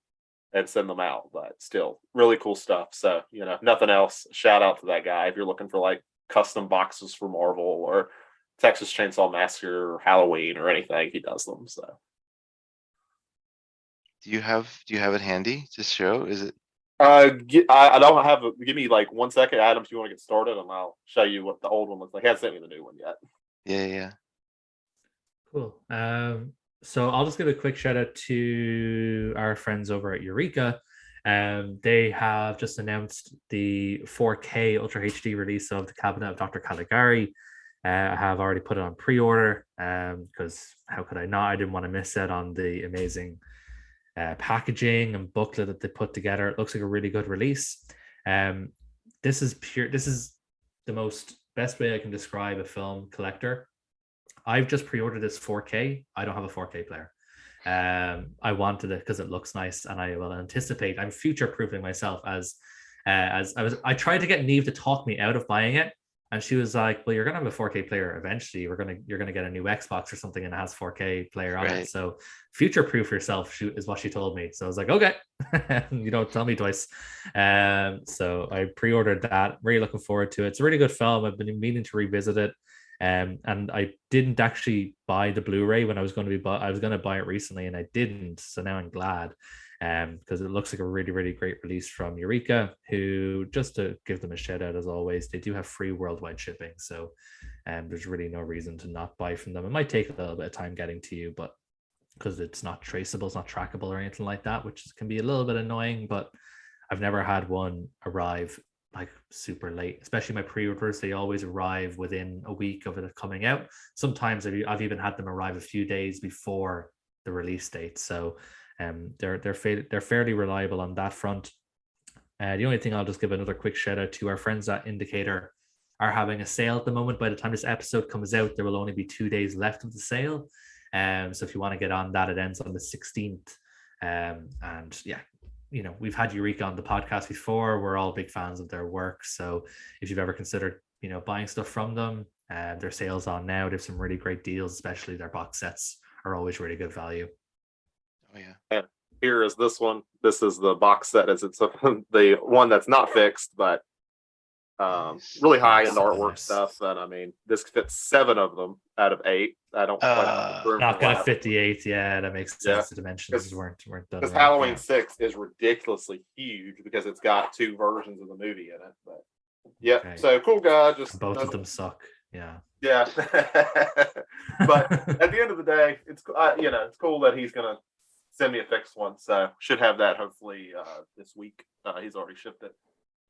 and send them out, but still really cool stuff. So nothing else, shout out to that guy if you're looking for like custom boxes for Marvel or Texas Chainsaw Massacre or Halloween or anything, he does them. So
Do you have it handy to show? Is it?
I don't have it. Give me like 1 second, Adam, if you want to get started, and I'll show you what the old one looks like. He hasn't sent me the new one yet.
Yeah.
Cool. So I'll just give a quick shout out to our friends over at Eureka. They have just announced the 4K Ultra HD release of the Cabinet of Dr. Caligari. I have already put it on pre-order because how could I not? I didn't want to miss out on the amazing packaging and booklet that they put together. It looks like a really good release. This is the best way I can describe a film collector. I've just pre-ordered this 4K. I don't have a 4K player. I wanted it because it looks nice, and I will anticipate. I'm future-proofing myself as I tried to get Neve to talk me out of buying it, and she was like, "Well, you're gonna have a 4K player eventually. You're gonna get a new Xbox or something, and it has 4K player on it. So future-proof yourself," is what she told me. So I was like, "Okay, you don't tell me twice." So I pre-ordered that. Really looking forward to it. It's a really good film. I've been meaning to revisit it. And I didn't actually buy the Blu-ray when I was going to buy it recently, and I didn't. So now I'm glad, because it looks like a really, really great release from Eureka, who, just to give them a shout out as always, they do have free worldwide shipping. So there's really no reason to not buy from them. It might take a little bit of time getting to you, but because it's not traceable, it's not trackable or anything like that, which can be a little bit annoying, but I've never had one arrive like super late, especially my pre-orders. They always arrive within a week of it coming out. Sometimes I've even had them arrive a few days before the release date. So they're fairly reliable on that front. The only thing, I'll just give another quick shout out to our friends at Indicator, are having a sale at the moment. By the time this episode comes out, there will only be 2 days left of the sale. So if you want to get on that, it ends on the 16th. And yeah, we've had Eureka on the podcast before. We're all big fans of their work. So if you've ever considered, buying stuff from them, their sales on now, they have some really great deals, especially their box sets are always really good value.
Oh yeah.
And here is this one. This is the box set as it's the one that's not fixed, but really high in the artwork stuff. And I mean, this fits 7 of them out of 8. I don't
not gonna fit the 8. Yeah, that makes sense. Yeah. The dimensions weren't done.
Because Halloween 6 is ridiculously huge because it's got 2 versions of the movie in it. But yeah, okay. So cool guy. Just
both of them suck. Yeah.
But at the end of the day, it's it's cool that he's gonna send me a fixed one. So should have that hopefully this week. He's already shipped it.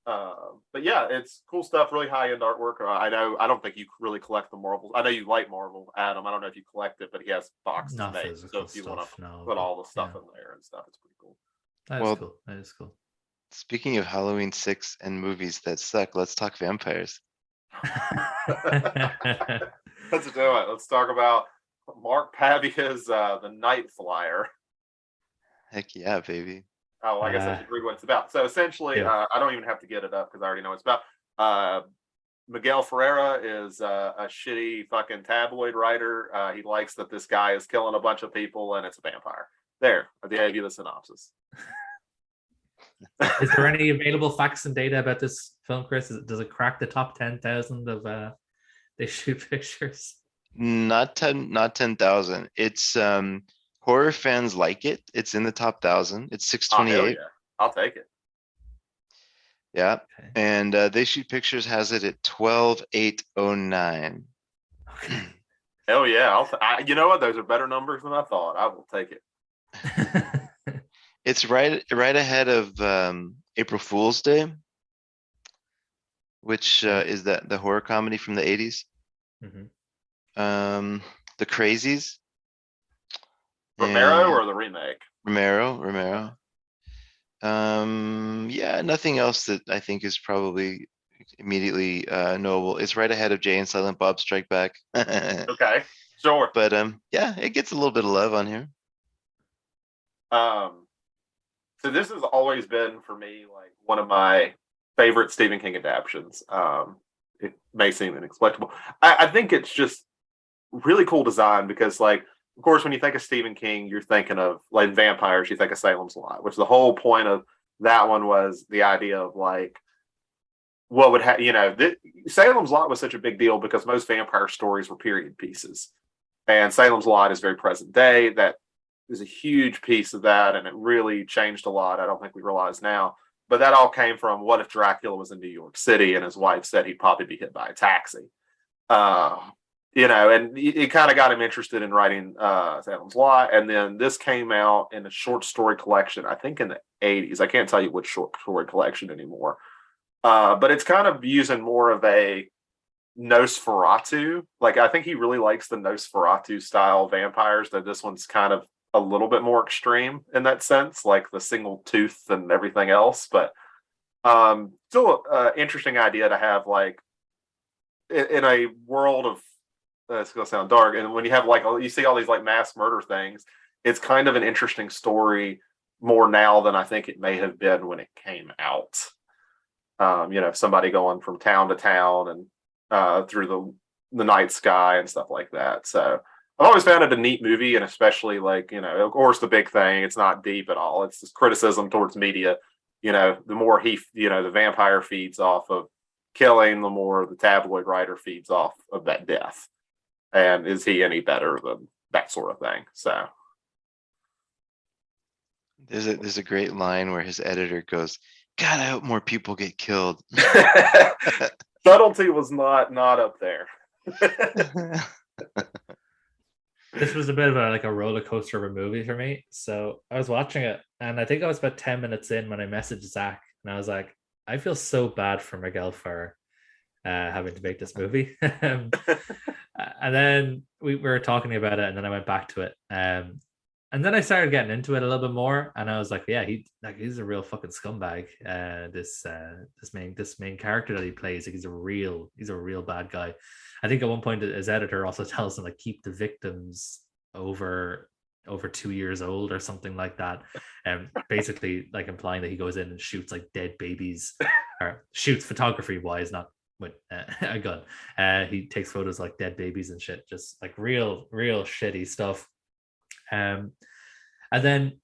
But yeah, it's cool stuff. Really high end artwork. I don't think you really collect the Marvels. I know you like Marvel, Adam. I don't know if you collect it, but he has boxes
Not
made. So
physical
if you want to
stuff, no.
put
But
all the stuff
yeah,
in there and stuff, it's pretty cool.
that is
Well,
cool. That is cool.
speaking of Halloween 6 and movies that suck, let's talk vampires.
Let's do it. Let's talk about Mark Pavia's The Night Flyer.
Heck yeah, baby.
Oh, I guess I should read what it's about. So essentially,
Yeah.
I don't even have to get it up because I already know what it's about. Miguel Ferreira is a shitty fucking tabloid writer. He likes that this guy is killing a bunch of people and it's a vampire. There, I gave you the synopsis.
Is there any available facts and data about this film, Chris? Does it crack the top 10,000 of they shoot pictures?
Not 10,000. It's horror fans like it. It's in the top 1,000. It's
Oh, hell
628.
yeah. I'll take it.
Yeah.
Okay.
And They Shoot Pictures has it at 12,809.
Okay.
Hell yeah. You know what? Those are better numbers than I thought. I will take it.
It's right ahead of April Fool's Day, which is the horror comedy from the 80s.
Mhm.
The Crazies.
Romero
and
or the remake?
Romero. Yeah, nothing else that I think is probably immediately knowable. It's right ahead of Jay and Silent Bob Strike Back.
Okay, sure.
But yeah, it gets a little bit of love on here.
So this has always been for me like one of my favorite Stephen King adaptations. It may seem inexplicable. I think it's just really cool design because, like, of course, when you think of Stephen King, you're thinking of like vampires. You think of Salem's Lot, which the whole point of that one was the idea of like what would happen. Salem's Lot was such a big deal because most vampire stories were period pieces, and Salem's Lot is very present day. That is a huge piece of that, and it really changed a lot. I don't think we realize now, but that all came from what if Dracula was in New York City and his wife said he'd probably be hit by a taxi. And it kind of got him interested in writing Salem's Lot. And then this came out in a short story collection, I think in the 80s. I can't tell you which short story collection anymore. But it's kind of using more of a Nosferatu. Like, I think he really likes the Nosferatu style vampires, though this one's kind of a little bit more extreme in that sense, like the single tooth and everything else. But still an interesting idea to have, like, in a world of, it's going to sound dark, and when you have, like, you see all these, like, mass murder things, it's kind of an interesting story more now than I think it may have been when it came out. Somebody going from town to town and through the night sky and stuff like that. So I've always found it a neat movie, and especially, like, of course, the big thing, it's not deep at all. It's this criticism towards media. The more the vampire feeds off of killing, the more the tabloid writer feeds off of that death. And is he any better than that sort of thing? So
There's a great line where his editor goes, "God, I hope more people get killed."
subtlety was not up there.
This was a bit of a roller coaster of a movie for me. So I was watching it, and I think I was about 10 minutes in when I messaged Zach, and I was like, I feel so bad for Miguel for having to make this movie. And then we were talking about it, and then I went back to it. And then I started getting into it a little bit more, and I was like, yeah, he's a real fucking scumbag. This main character that he plays, like, he's a real bad guy. I think at one point his editor also tells him, like, keep the victims over 2 years old or something like that, and basically, like, implying that he goes in and shoots, like, dead babies, or shoots photography wise, not with a gun. He takes photos like dead babies and shit, just like real shitty stuff. And then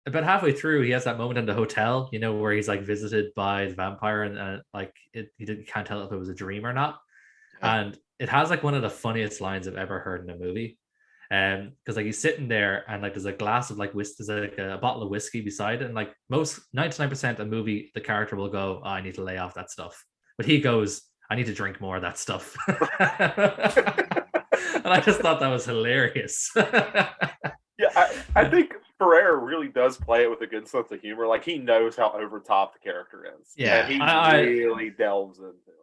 about halfway through, he has that moment in the hotel, where he's, like, visited by the vampire, and can't tell if it was a dream or not. Yeah. And it has, like, one of the funniest lines I've ever heard in a movie. Because, like, he's sitting there, and, like, there's a glass of, like, whiskey, there's, like, a bottle of whiskey beside it, and, like, most 99% of the movie, the character will go, "Oh, I need to lay off that stuff," but he goes, "I need to drink more of that stuff." And I just thought that was hilarious.
Yeah, I think Ferrer really does play it with a good sense of humor. Like he knows how over top the character is.
Yeah,
And he
I
really delves into it.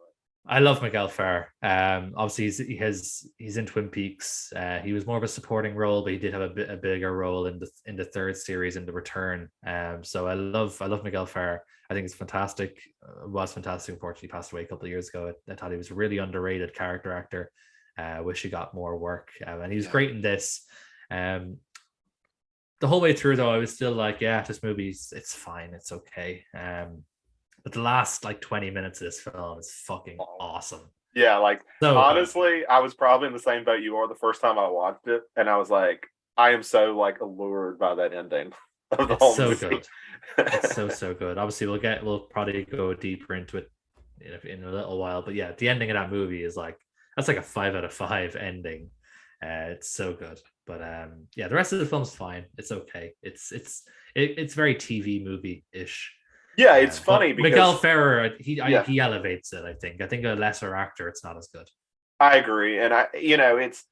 I love Miguel Ferrer. Obviously he's in Twin Peaks. He was more of a supporting role, but he did have a bigger role in the third series in The Return. So I love Miguel Ferrer. I think it's fantastic. Was fantastic. Unfortunately, he passed away a couple of years ago. I thought he was a really underrated character actor. Wish he got more work. And he was great in this. The whole way through, though, I was still like, yeah, this movie's it's fine, it's okay. But the last like 20 minutes of this film is fucking awesome.
Yeah, like
So
honestly, I was probably in the same boat you are the first time I watched it, and I was like, I am so like allured by that ending of the
it's
whole
so
movie.
good. It's so good. Obviously, we'll probably go deeper into it in a little while. But yeah, the ending of that movie is like that's like a 5 out of 5 ending. It's so good. But yeah, the rest of the film's fine. It's okay. It's very TV movie ish.
Yeah, it's funny
because
because
Miguel Ferrer
Yeah.
he elevates it. I think a lesser actor, it's not as good.
I agree, and it's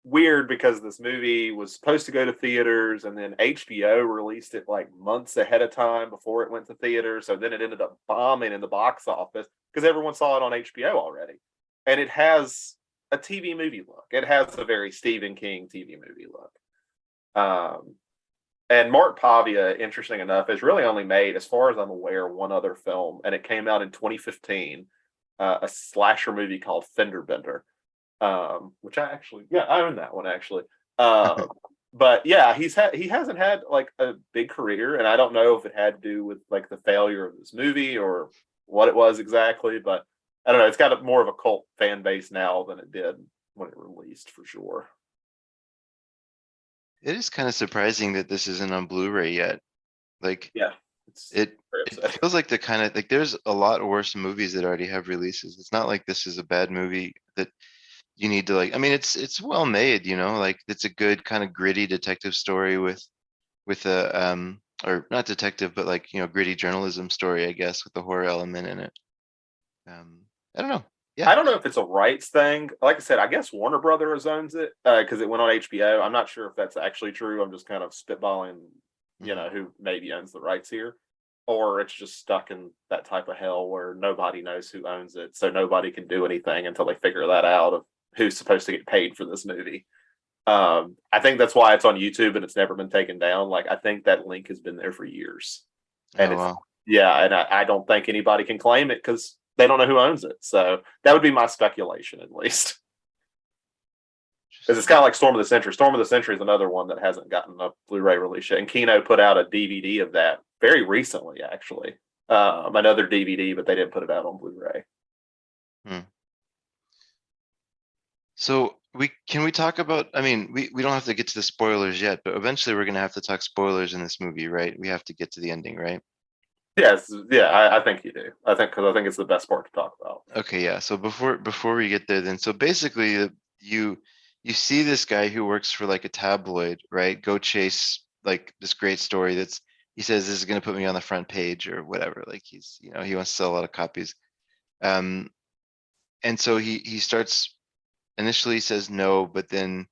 weird because this movie was supposed to go to theaters, and then HBO released it like months ahead of time before it went to theaters. So then it ended up bombing in the box office because everyone saw it on HBO already, and it has a TV movie look. It has a very Stephen King TV movie look. And Mark Pavia, interesting enough, has really only made, as far as I'm aware, one other film, and it came out in 2015, a slasher movie called Fender Bender, which I own that one actually. But yeah, he hasn't had like a big career, and I don't know if it had to do with like the failure of this movie or what it was exactly, but I don't know. It's got more of a cult fan base now than it did when it released, for sure.
It is kind of surprising that this isn't on Blu-ray yet. Like,
Yeah,
it feels like the kind of like there's a lot worse movies that already have releases. It's not like this is a bad movie that you need to like. I mean, it's well made, like it's a good kind of gritty detective story with a or not detective, but like gritty journalism story, I guess, with the horror element in it. I don't know. Yeah.
I don't know if it's a rights thing. Like I said, I guess Warner Brothers owns it because it went on HBO. I'm not sure if that's actually true. I'm just kind of spitballing, who maybe owns the rights here, or it's just stuck in that type of hell where nobody knows who owns it, so nobody can do anything until they figure that out of who's supposed to get paid for this movie. I think that's why it's on YouTube and it's never been taken down. Like I think that link has been there for years, and
wow.
and I don't think anybody can claim it because they don't know who owns it. So that would be my speculation, at least. Because it's kind of like Storm of the Century. Storm of the Century is another one that hasn't gotten a Blu-ray release yet. And Kino put out a DVD of that very recently, actually. Another DVD, but they didn't put it out on Blu-ray.
So can we talk about, I mean, we don't have to get to the spoilers yet, but eventually we're going to have to talk spoilers in this movie, right? We have to get to the ending, right?
Yes, yeah, I think you do. I think it's the best part to talk about.
Okay, yeah. So before we get there, then, so basically, you see this guy who works for like a tabloid, right? Go chase like this great story he says this is going to put me on the front page or whatever. Like he wants to sell a lot of copies. And so he starts initially says no, but then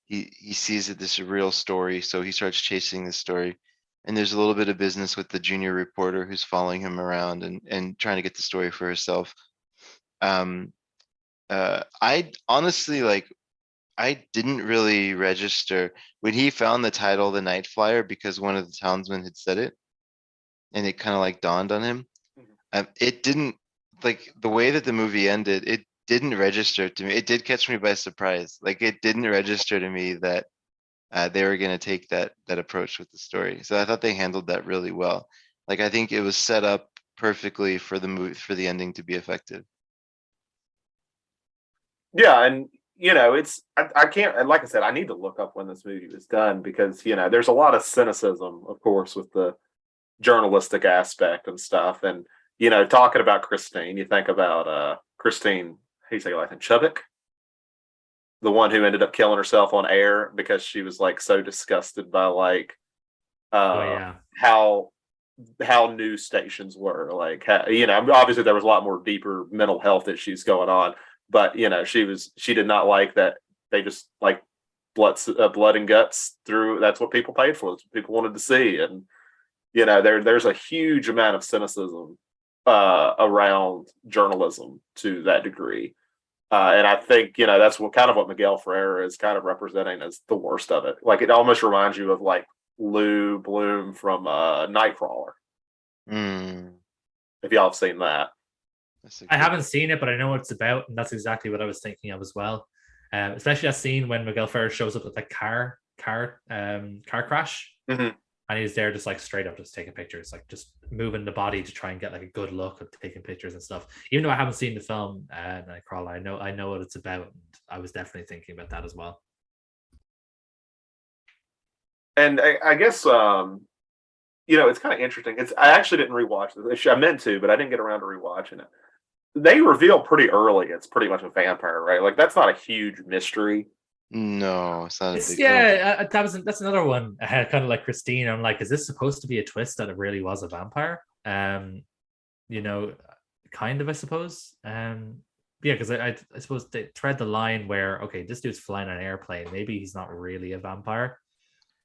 he sees that this is a real story, so he starts chasing this story. And there's a little bit of business with the junior reporter who's following him around and trying to get the story for herself. I honestly I didn't really register when he found the title The Night Flyer because one of the townsmen had said it, and it kind of like dawned on him. It didn't, like, the way that the movie ended, it didn't register to me. It did catch me by surprise. Like, it didn't register to me that they were going to take that approach with the story. So I thought they handled that really well. Like, I think it was set up perfectly for the movie, for the ending to be effective.
Yeah, and I can't, like I said, I need to look up when this movie was done because there's a lot of cynicism, of course, with the journalistic aspect and stuff. And talking about Christine, you think about Christine, how do you say her last name? Chubbuck, the one who ended up killing herself on air because she was like so disgusted by like how news stations were like, obviously there was a lot more deeper mental health issues going on, but she did not like that they just like blood and guts through. That's what people paid for. That's what people wanted to see. And there's a huge amount of cynicism around journalism to that degree. And I think, that's what Miguel Ferrer is kind of representing as the worst of it. Like, it almost reminds you of like Lou Bloom from Nightcrawler. If y'all have seen that.
I haven't seen it, but I know what it's about, and that's exactly what I was thinking of as well. Especially that scene when Miguel Ferrer shows up at the car crash,
Mm-hmm.
and he's there just like straight up just taking pictures, like just moving the body to try and get like a good look of taking pictures and stuff. Even though I haven't seen the film Nightcrawler, I know what it's about, and I was definitely thinking about that as well.
And I guess it's kind of interesting. I actually didn't rewatch this. I meant to, but I didn't get around to rewatching it. They reveal pretty early it's pretty much a vampire, right? Like, that's not a huge mystery.
No, it's not a big deal.
That's another one. Kind of like Christine. I'm like, is this supposed to be a twist that it really was a vampire? Kind of, I suppose. Because I suppose they tread the line where, okay, this dude's flying an airplane. Maybe he's not really a vampire,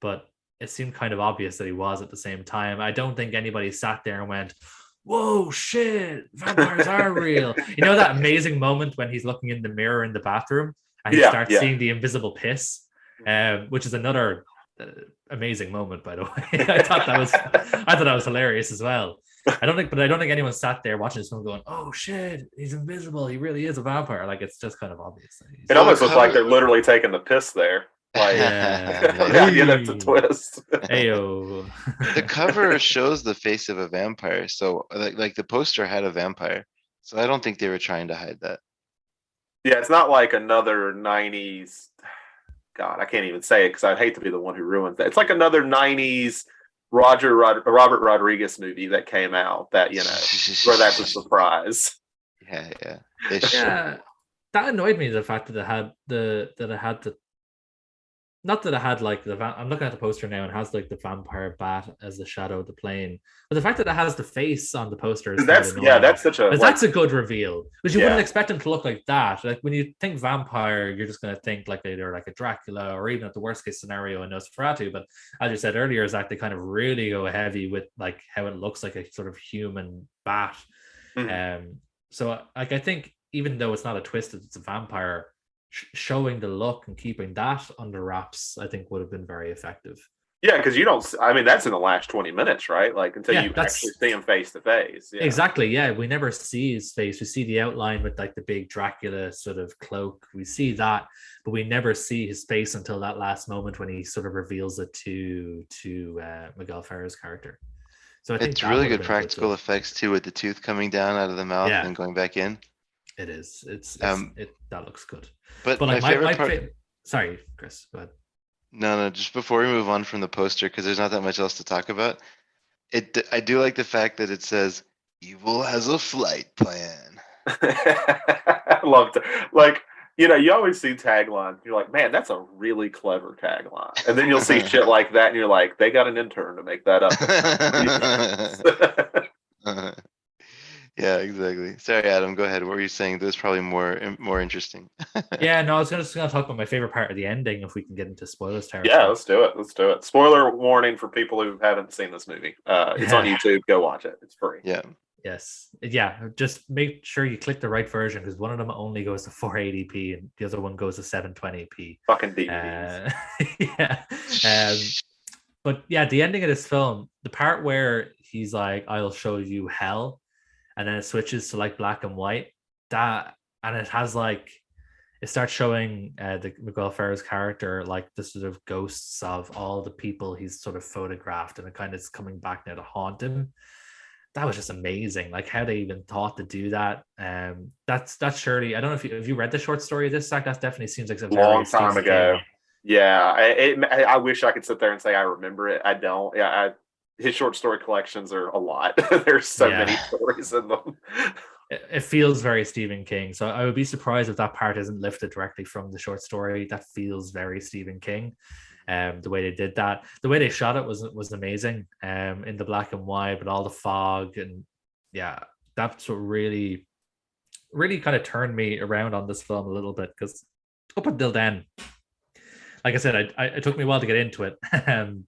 but it seemed kind of obvious that he was at the same time. I don't think anybody sat there and went, whoa, shit, vampires are real. That amazing moment when he's looking in the mirror in the bathroom and he starts seeing the invisible piss, which is another amazing moment, by the way. I thought that was hilarious as well. I don't think anyone sat there watching this film going, oh shit, he's invisible. He really is a vampire. Like, it's just kind of obvious.
It almost looks like they're literally taking the piss there. Like, that's a twist.
Ayo.
The cover shows the face of a vampire, so like the poster had a vampire, so I don't think they were trying to hide that.
Yeah, it's not like another 90s. God, I can't even say it because I'd hate to be the one who ruins that. It's like another 90s Robert Rodriguez movie that came out that where that's a surprise.
Yeah.
Yeah, that annoyed me. The fact that it had the not that it had like I'm looking at the poster now and it has like the vampire bat as the shadow of the plane, but the fact that it has the face on the poster is
that's a
good reveal, but you wouldn't expect him to look like that. Like, when you think vampire, you're just going to think like either like a Dracula or even at the worst case scenario a Nosferatu. But as you said earlier, Zach, they kind of really go heavy with like how it looks like a sort of human bat. So like, I think even though it's not a twist, it's a vampire, showing the look and keeping that under wraps, I think would have been very effective.
Yeah, because that's in the last 20 minutes, right? Like, until you actually see him face to face.
Exactly. Yeah, we never see his face. We see the outline with like the big Dracula sort of cloak. We see that, but we never see his face until that last moment when he sort of reveals it to Miguel Ferrer's character. So I think
it's really good practical effects too, with the tooth coming down out of the mouth and going back in.
It is. That looks good.
But
like
my favorite part.
Sorry, Chris. Go ahead.
No. Just before we move on from the poster, because there's not that much else to talk about. I do like the fact that it says "Evil has a flight plan."
I love it. Like, you always see taglines. You're like, man, that's a really clever tagline. And then you'll see shit like that, and you're like, they got an intern to make that
up. Yeah, exactly. Sorry, Adam, go ahead. What were you saying? That was probably more interesting.
Yeah, no, I was just going to talk about my favorite part of the ending, if we can get into spoilers territory.
Yeah, let's do it. Spoiler warning for people who haven't seen this movie. It's on YouTube. Go watch it. It's free.
Yeah.
Yes. Yeah, just make sure you click the right version, because one of them only goes to 480p and the other one goes to 720p.
Fucking DVDs.
Yeah. But yeah, the ending of this film, the part where he's like, I'll show you hell, and then it switches to like black and white, and it has like, it starts showing the Miguel Ferrer's character like the sort of ghosts of all the people he's sort of photographed, and it kind of is coming back now to haunt him. That was just amazing, like how they even thought to do that. That's surely, I don't know if you read the short story of this, Zach. That definitely seems like a
long time ago. Yeah, I wish I could sit there and say I remember it. I don't. Yeah, his short story collections are a lot. There's so many stories in them.
It feels very Stephen King. So I would be surprised if that part isn't lifted directly from the short story. That feels very Stephen King. The way they did that, the way they shot it was amazing. In the black and white, but all the fog, and yeah, that's what really, really kind of turned me around on this film a little bit, because up until then, like I said, it took me a while to get into it,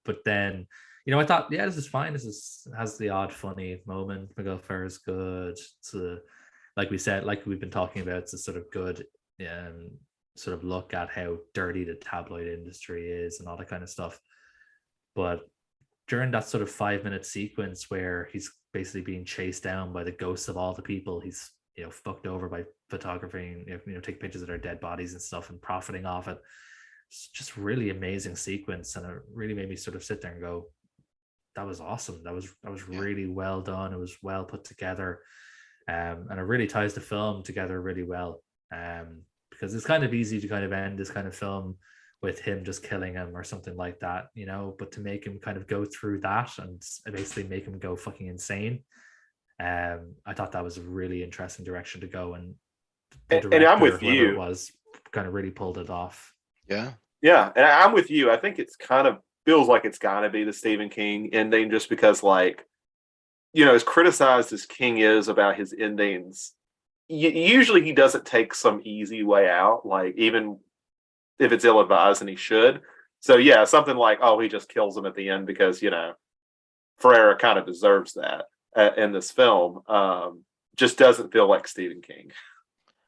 but then I thought, yeah, this is fine. This has the odd funny moment. Miguel Ferrer is good. It's like we said, like we've been talking about, it's a sort of good sort of look at how dirty the tabloid industry is and all that kind of stuff. But during that sort of 5-minute sequence where he's basically being chased down by the ghosts of all the people he's fucked over by photographing, taking pictures of their dead bodies and stuff and profiting off it. It's just really amazing sequence, and it really made me sort of sit there and go, that was awesome. That was really well done. It was well put together, and it really ties the film together really well. Because it's kind of easy to kind of end this kind of film with him just killing him or something like that, but to make him kind of go through that and basically make him go fucking insane. I thought that was a really interesting direction to go, and
I'm with you.
It was kind of really pulled it off.
Yeah,
and I'm with you. I think it's kind of feels like it's gotta be the Stephen King ending, just because, like, as criticized as King is about his endings, usually he doesn't take some easy way out, like even if it's ill-advised, and he should. So yeah, something like, oh, he just kills him at the end because Ferrera kind of deserves that in this film. Just doesn't feel like Stephen King.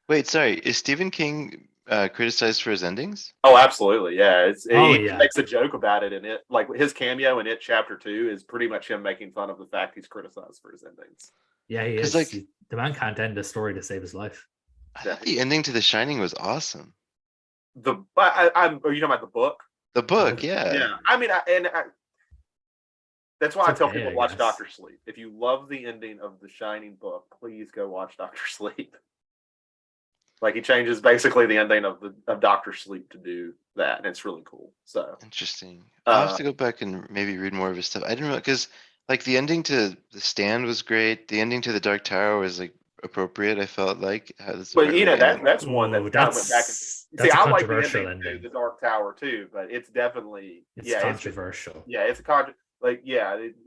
Wait, sorry, is Stephen King criticized for his endings?
Oh, absolutely, yeah.
He
makes a joke about it in it. Like his cameo in It Chapter 2 is pretty much him making fun of the fact he's criticized for his endings.
Yeah, he is. Like, the man can't end a story to save his life.
I thought the ending to The Shining was awesome.
Are you talking about the book?
The book, yeah.
Yeah, I mean, that's why I tell people to watch Doctor Sleep. If you love the ending of the Shining book, please go watch Doctor Sleep. Like, he changes basically the ending of Doctor Sleep to do that, and it's really cool. So
interesting. I'll have to go back and maybe read more of his stuff. I didn't know, because like the ending to The Stand was great. The ending to The Dark Tower was like appropriate. I felt like.
That's one that went back. I like the ending to The Dark Tower too, but it's definitely
controversial.
It's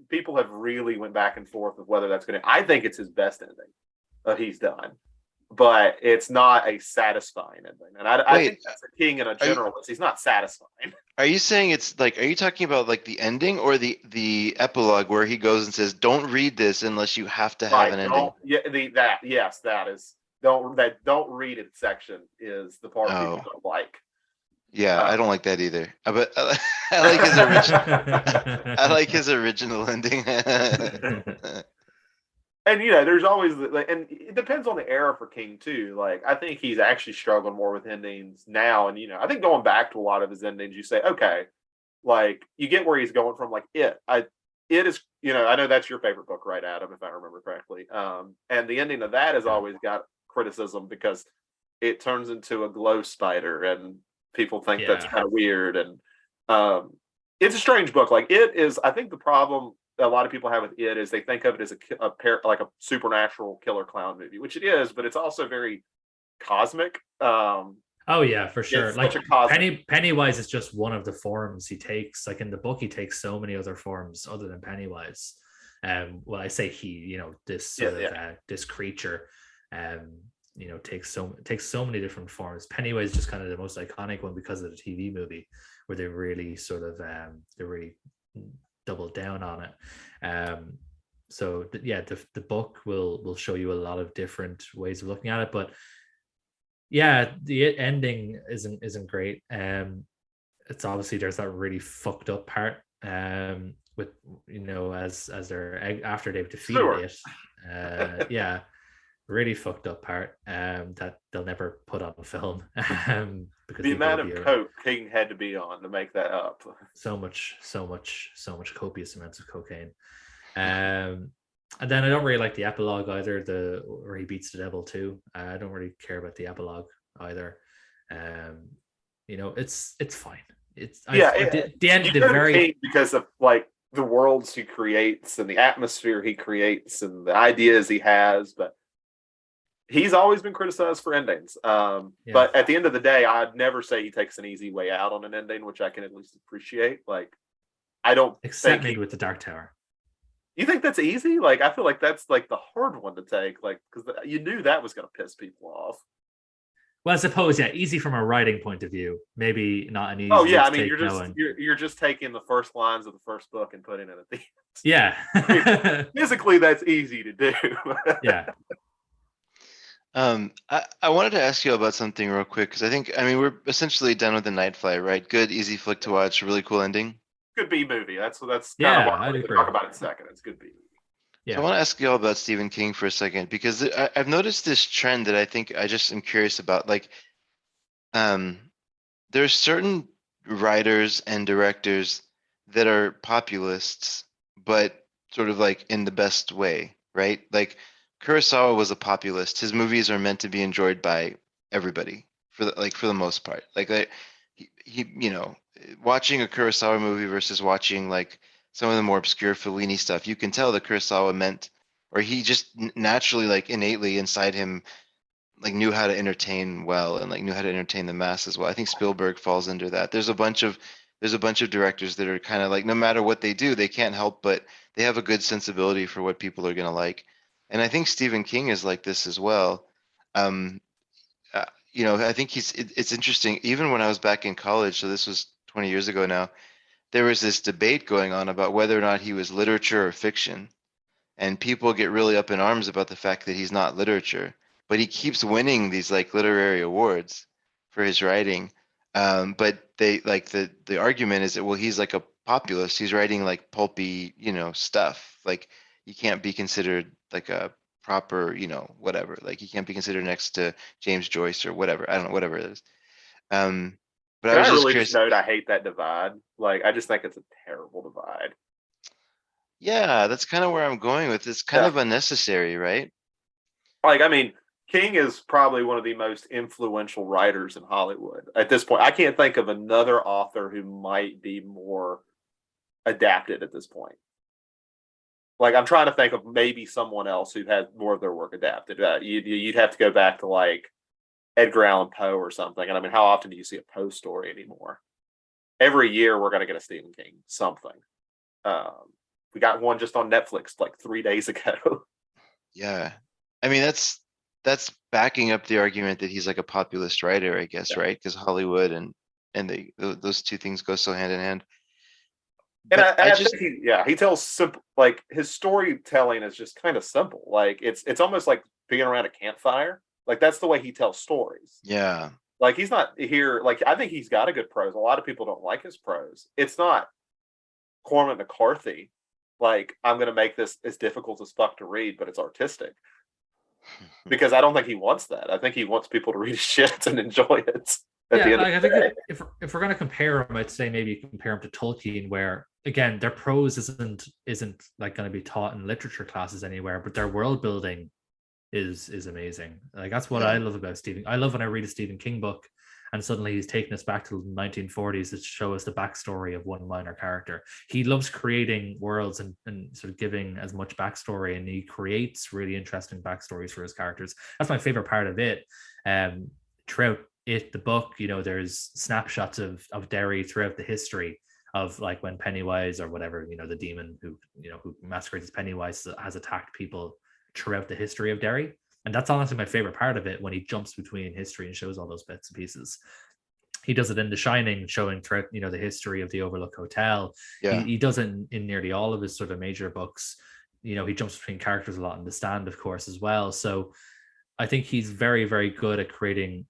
people have really went back and forth with whether that's going to. I think it's his best ending that he's done, but it's not a satisfying ending. And I think that's a King and a generalist. He's not satisfying.
Are you saying it's like? Are you talking about like the ending or the epilogue where he goes and says, "Don't read this unless you have to have an ending"? Don't read it section is the part people don't like. Yeah, I don't like that either. But I like his original. I like his original ending.
And there's always and it depends on the era for King too. Like, I think he's actually struggling more with endings now, and I think going back to a lot of his endings, you say, okay, like you get where he's going from. Like it is, I know that's your favorite book, right, Adam, if I remember correctly. And the ending of that has always got criticism because it turns into a glow spider, and people think that's kind of weird. And it's a strange book. Like it is. I think the problem a lot of people have with it is they think of it as like a supernatural killer clown movie, which it is, but it's also very cosmic.
Oh yeah, for sure. Like Pennywise is just one of the forms he takes. Like in the book, he takes so many other forms other than Pennywise. Well, I say he, this this creature, takes so many different forms. Pennywise is just kind of the most iconic one because of the TV movie, where they really sort of they really doubled down on it. So the book will show you a lot of different ways of looking at it, but the ending isn't great. It's obviously there's that really fucked up part with as they're after they've defeated it. Really fucked up part that they'll never put on film. Because
the amount of coke King had to be on to make that up.
So much copious amounts of cocaine. And then I don't really like the epilogue either, where he beats the devil too. I don't really care about the epilogue either. It's fine. The end did very
because of like the worlds he creates and the atmosphere he creates and the ideas he has, but he's always been criticized for endings. But at the end of the day, I'd never say he takes an easy way out on an ending, which I can at least appreciate. Like, I don't
except maybe with the Dark Tower.
You think that's easy? Like, I feel like that's like the hard one to take, like, because you knew that was going to piss people off.
Well, I suppose, yeah, easy from a writing point of view. Maybe not an easy
Oh yeah,
to
I mean
take knowing.
you're just taking the first lines of the first book and putting it at the end. I mean,
Yeah.
physically that's easy to do.
Yeah.
I wanted to ask you about something real quick because I mean, we're essentially done with the Night Flight, right? Good, easy flick to watch, really cool ending.
Good B movie. That's kind of
Yeah,
what I
I'd
wanted to
agree.
talk about in a second. It's good B movie.
So I
Yeah.
want to ask you all about Stephen King for a second because I've noticed this trend that I think I just am curious about. Like, um, there's certain writers and directors that are populists, but sort of like in the best way, right? Like Kurosawa was a populist. His movies are meant to be enjoyed by everybody for the most part. He watching a Kurosawa movie versus watching like some of the more obscure Fellini stuff, you can tell that Kurosawa meant, or he just naturally, like innately inside him, like knew how to entertain well and like knew how to entertain the masses well. I think Spielberg falls under that. There's a bunch of directors that are kind of like no matter what they do, they can't help but they have a good sensibility for what people are going to like. And I think Stephen King is like this as well. Um, I think it's interesting. Even when I was back in college, so this was 20 years ago now, there was this debate going on about whether or not he was literature or fiction, and people get really up in arms about the fact that he's not literature, but he keeps winning these like literary awards for his writing. But they like the argument is that, well, he's like a populist. He's writing like pulpy, stuff. Like you can't be considered like a proper, whatever. Like he can't be considered next to James Joyce or whatever. I don't know, whatever it is. Um, but I
Can
was
I
just
really just
curious.
note I hate that divide? Like I just think it's a terrible divide.
Yeah, that's kind of where I'm going with. It's kind
Yeah.
of unnecessary, right?
Like I mean, King is probably one of the most influential writers in Hollywood at this point. I can't think of another author who might be more adapted at this point. Like I'm trying to think of maybe someone else who had more of their work adapted. You'd have to go back to like Edgar Allan Poe or something. And I mean, how often do you see a Poe story anymore? Every year we're going to get a Stephen King something. We got one just on Netflix like 3 days ago.
Yeah. I mean, that's backing up the argument that he's like a populist writer, I guess,
Yeah.
right? Because Hollywood and those two things go so hand in hand.
And
But
I
I
think
just
he tells simple, like his storytelling is just kind of simple. Like it's almost like being around a campfire. Like that's the way he tells stories.
yeah.
Like he's not here. Like I think he's got a good prose. A lot of people don't like his prose. It's not Cormac McCarthy. Like I'm going to make this as difficult as fuck to read, but it's artistic. Because I don't think he wants that. I think he wants people to read his shit and enjoy it. At
Yeah,
the end
like I
of the
think
day.
if we're gonna compare them, I'd say maybe compare them to Tolkien, where again their prose isn't like going to be taught in literature classes anywhere, but their world building is amazing. Like that's what I
Yeah.
love about Stephen. I love when I read a Stephen King book and suddenly he's taking us back to the 1940s to show us the backstory of one minor character. He loves creating worlds and sort of giving as much backstory, and he creates really interesting backstories for his characters. That's my favorite part of it. Throughout the book, there's snapshots of Derry throughout the history of like when Pennywise or whatever, the demon who masquerades as Pennywise has attacked people throughout the history of Derry. And that's honestly my favorite part of it, when he jumps between history and shows all those bits and pieces. He does it in The Shining, showing throughout, the history of the Overlook Hotel.
Yeah.
He does it in nearly all of his sort of major books. He jumps between characters a lot in The Stand, of course, as well. So I think he's very, very good at creating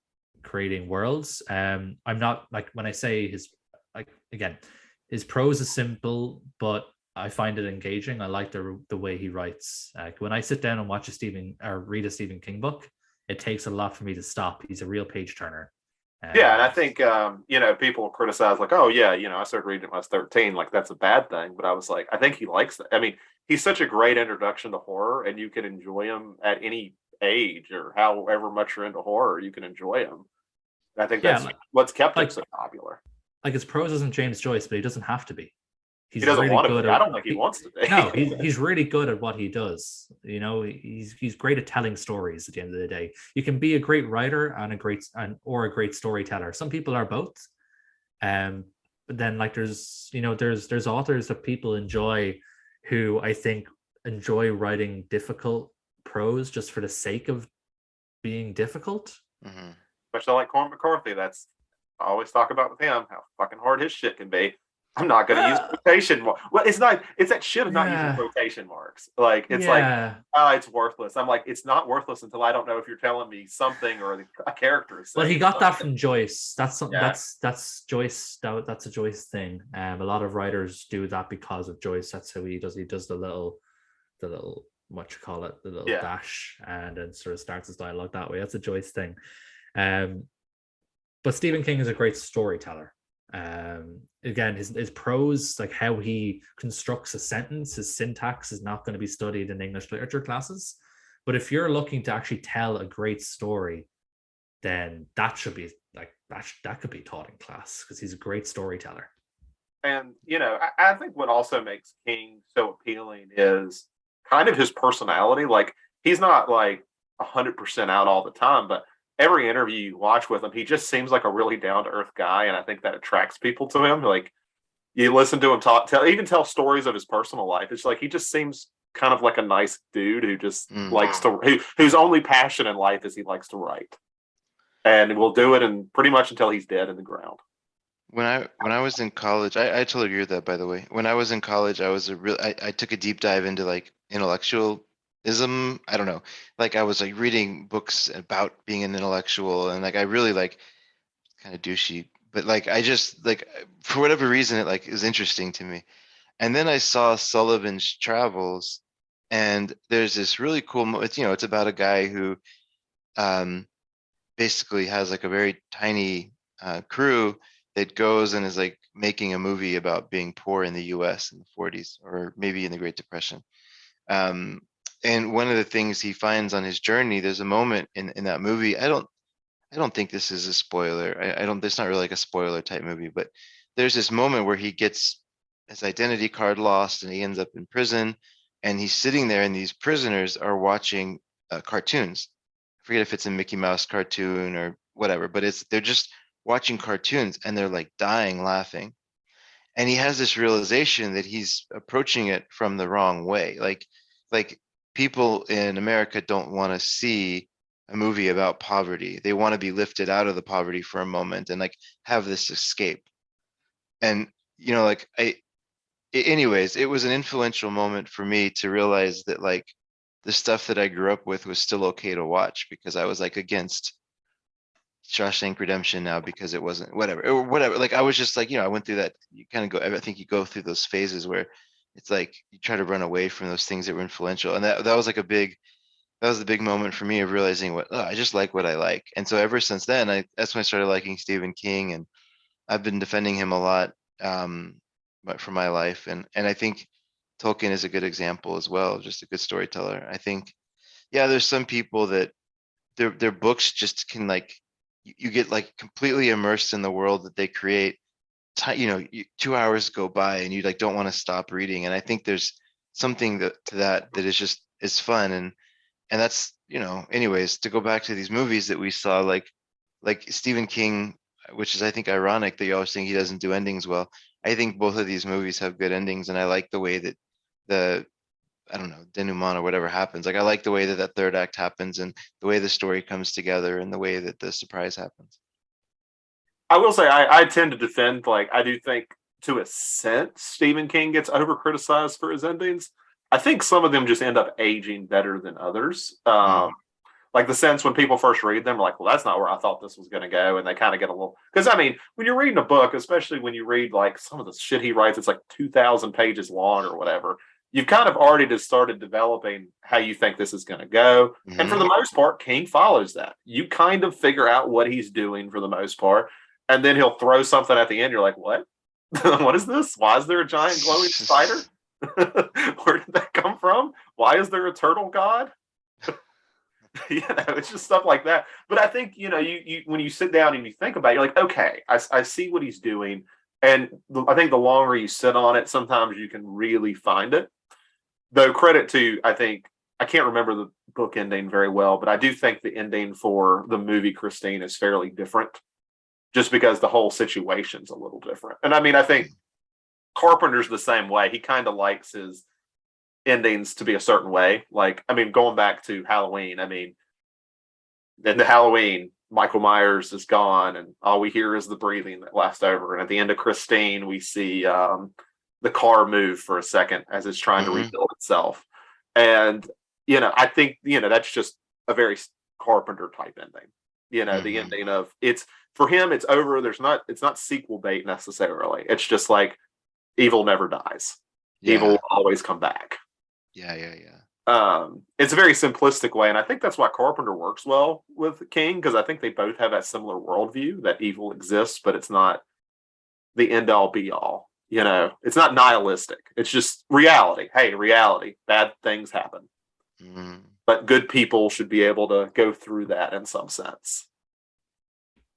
worlds. I'm not like, when I say his prose is simple, but I find it engaging. I like the way he writes. When I sit down and watch read a Stephen King book, it takes a lot for me to stop. He's a real page turner.
Yeah, and I think people criticize like, oh yeah, I started reading it when I was 13, like that's a bad thing. But I was like, I think he likes that. I mean, he's such a great introduction to horror, and you can enjoy him at any age or however much you're into horror, you can enjoy him. I think that's what's kept him so popular.
Like his prose isn't James Joyce, but he doesn't have to be.
He doesn't want to be. I don't think he wants to be.
No, he's really good at what he does. He's great at telling stories at the end of the day. You can be a great writer and a great storyteller. Some people are both. But then like there's authors that people enjoy who I think enjoy writing difficult prose just for the sake of being difficult.
Mm-hmm.
especially like Cormac McCarthy. I always talk about with him how fucking hard his shit can be. I'm not going to use quotation marks. Well, it's not. It's that shit of not using quotation marks. Like it's like, it's worthless. I'm like, it's not worthless until I don't know if you're telling me something or a character is saying.
Well, he got that from Joyce. That's something. That's Joyce. That's a Joyce thing. A lot of writers do that because of Joyce. That's how he does. He does the little what you call it, the little dash, and then sort of starts his dialogue that way. That's a Joyce thing. But Stephen King is a great storyteller. Again, his prose, like how he constructs a sentence, his syntax is not going to be studied in English literature classes. But if you're looking to actually tell a great story, then that should be like that could be taught in class, because he's a great storyteller.
And I think what also makes King so appealing is kind of his personality. Like, he's not like 100% out all the time, but every interview you watch with him, he just seems like a really down-to-earth guy, and I think that attracts people to him. Like, you listen to him tell stories of his personal life. It's like he just seems kind of like a nice dude who just likes to, whose only passion in life is he likes to write, and will do it and pretty much until he's dead in the ground.
When I was in college, I totally agree with that, by the way. When I was in college, I took a deep dive into like intellectualism. I don't know. Like, I was like reading books about being an intellectual, and like I really like kind of douchey, but like I just like, for whatever reason, it like is interesting to me. And then I saw Sullivan's Travels, and there's this really cool. It's about a guy who basically has like a very tiny crew that goes and is like making a movie about being poor in the US in the 40s, or maybe in the Great Depression. And one of the things he finds on his journey, there's a moment in that movie. I don't think this is a spoiler. It's not really like a spoiler type movie, but there's this moment where he gets his identity card lost and he ends up in prison, and he's sitting there and these prisoners are watching cartoons. I forget if it's a Mickey Mouse cartoon or whatever, but they're just watching cartoons, and they're like dying laughing. And he has this realization that he's approaching it from the wrong way. Like people in America don't want to see a movie about poverty. They want to be lifted out of the poverty for a moment and like have this escape. And anyways, it was an influential moment for me to realize that like the stuff that I grew up with was still okay to watch, because I was like against Shawshank Redemption now because it wasn't whatever. Like, I was just like, I went through that. You kind of go, I think you go through those phases where it's like you try to run away from those things that were influential. And that was like that was the big moment for me of realizing I just like what I like. And so ever since then, that's when I started liking Stephen King, and I've been defending him a lot but for my life. And I think Tolkien is a good example as well, just a good storyteller. I think, there's some people that their books just can like, you get like completely immersed in the world that they create. 2 hours go by and you like don't want to stop reading. And I think there's something to that is fun. And that's, anyways, to go back to these movies that we saw, like Stephen King, which is, I think, ironic that you always think he doesn't do endings well. I think both of these movies have good endings, and I like the way that I don't know, denouement or whatever happens. Like, I like the way that third act happens, and the way the story comes together, and the way that the surprise happens.
I will say I tend to defend, like, I do think to a sense Stephen King gets over criticized for his endings. I think some of them just end up aging better than others. Like the sense when people first read them, like, well, that's not where I thought this was going to go. And they kind of get a little, because I mean, when you're reading a book, especially when you read like some of the shit he writes, it's like 2,000 pages long or whatever. You've kind of already just started developing how you think this is going to go. Mm-hmm. And for the most part, King follows that. You kind of figure out what he's doing for the most part. And then he'll throw something at the end. You're like, what? What is this? Why is there a giant glowing spider? Where did that come from? Why is there a turtle god? It's just stuff like that. But I think, you when you sit down and you think about it, you're like, okay, I see what he's doing. And I think the longer you sit on it, sometimes you can really find it. Though credit to, I think, I can't remember the book ending very well, but I do think the ending for the movie Christine is fairly different, just because the whole situation's a little different. And I mean, I think Carpenter's the same way. He kind of likes his endings to be a certain way. Like, I mean, going back to Halloween, I mean, in the Halloween, Michael Myers is gone, and all we hear is the breathing that lasts over. And at the end of Christine, we see the car move for a second as it's trying to rebuild itself. And I think that's just a very Carpenter type ending. The ending of it's for him, it's over. It's not sequel bait necessarily. It's just like evil never dies.
Yeah.
Evil will always come back.
Yeah.
It's a very simplistic way, and I think that's why Carpenter works well with King, because I think they both have that similar worldview that evil exists, but it's not the end all be all. It's not nihilistic. It's just reality. Hey, reality. Bad things happen, but good people should be able to go through that in some sense.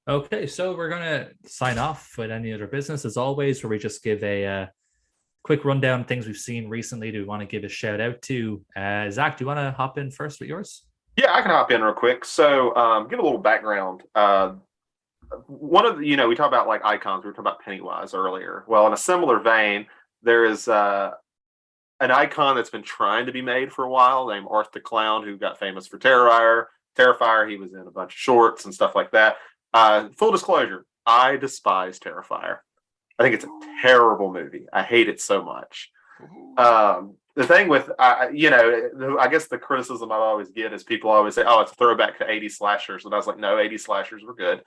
Okay, so we're gonna sign off with any other business as always, where we just give a quick rundown of things we've seen recently. Do we want to give a shout out to Zach? Do you want to hop in first with yours?
Yeah, I can hop in real quick. So, give a little background. One of the, we talked about like icons. We were talking about Pennywise earlier. Well, in a similar vein, there is an icon that's been trying to be made for a while, named Art the Clown, who got famous for Terrifier. He was in a bunch of shorts and stuff like that. Full disclosure, I despise Terrifier. I think it's a terrible movie. I hate it so much. The thing with, I guess the criticism I always get is people always say, oh, it's a throwback to 80s slashers. And I was like, no, 80s slashers were good.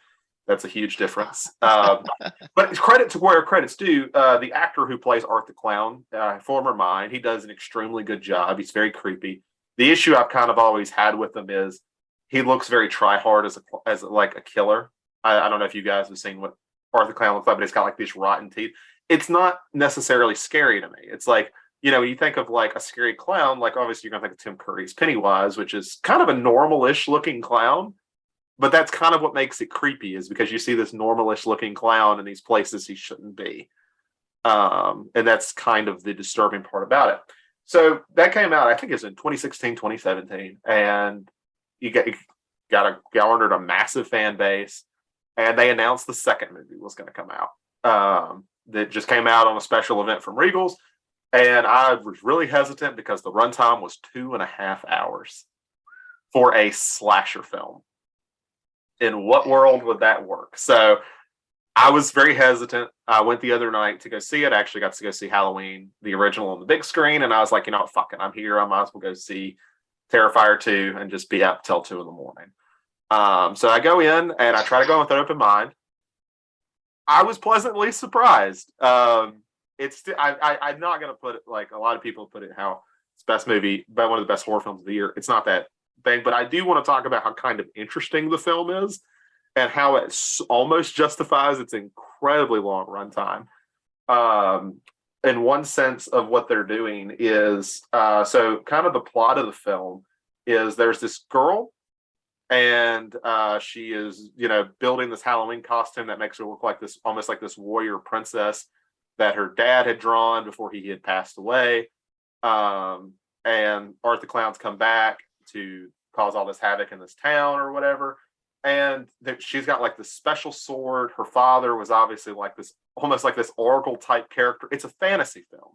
That's a huge difference. But credit to where credit's due. The actor who plays Art the Clown, former mine, he does an extremely good job. He's very creepy. The issue I've kind of always had with him is he looks very try-hard as like a killer. I don't know if you guys have seen what Art the Clown looks like, but it's got like these rotten teeth. It's not necessarily scary to me. It's like, when you think of like a scary clown, like obviously you're gonna think of Tim Curry's Pennywise, which is kind of a normal-ish looking clown, but that's kind of what makes it creepy, is because you see this normal-ish looking clown in these places he shouldn't be. And that's kind of the disturbing part about it. So that came out, I think it's in 2016, 2017, and garnered a massive fan base. And they announced the second movie was going to come out. That just came out on a special event from Regals. And I was really hesitant because the runtime was 2.5 hours for a slasher film. In what world would that work? So I was very hesitant. I went the other night to go see it. I actually got to go see Halloween, the original, on the big screen. And I was like, fuck it. I'm here. I might as well go see Terrifier 2 and just be up till 2 a.m. So I go in and I try to go with an open mind. I was pleasantly surprised. I'm not going to put it like a lot of people put it, how it's best movie, but one of the best horror films of the year. It's not that thing, but I do want to talk about how kind of interesting the film is and how it almost justifies its incredibly long runtime. In one sense of what they're doing is, so kind of the plot of the film is there's this girl, and she is, building this Halloween costume that makes her look like this, almost like this warrior princess that her dad had drawn before he had passed away. And Art the Clown's come back to cause all this havoc in this town or whatever. And she's got like this special sword. Her father was obviously like this, almost like this oracle type character. It's a fantasy film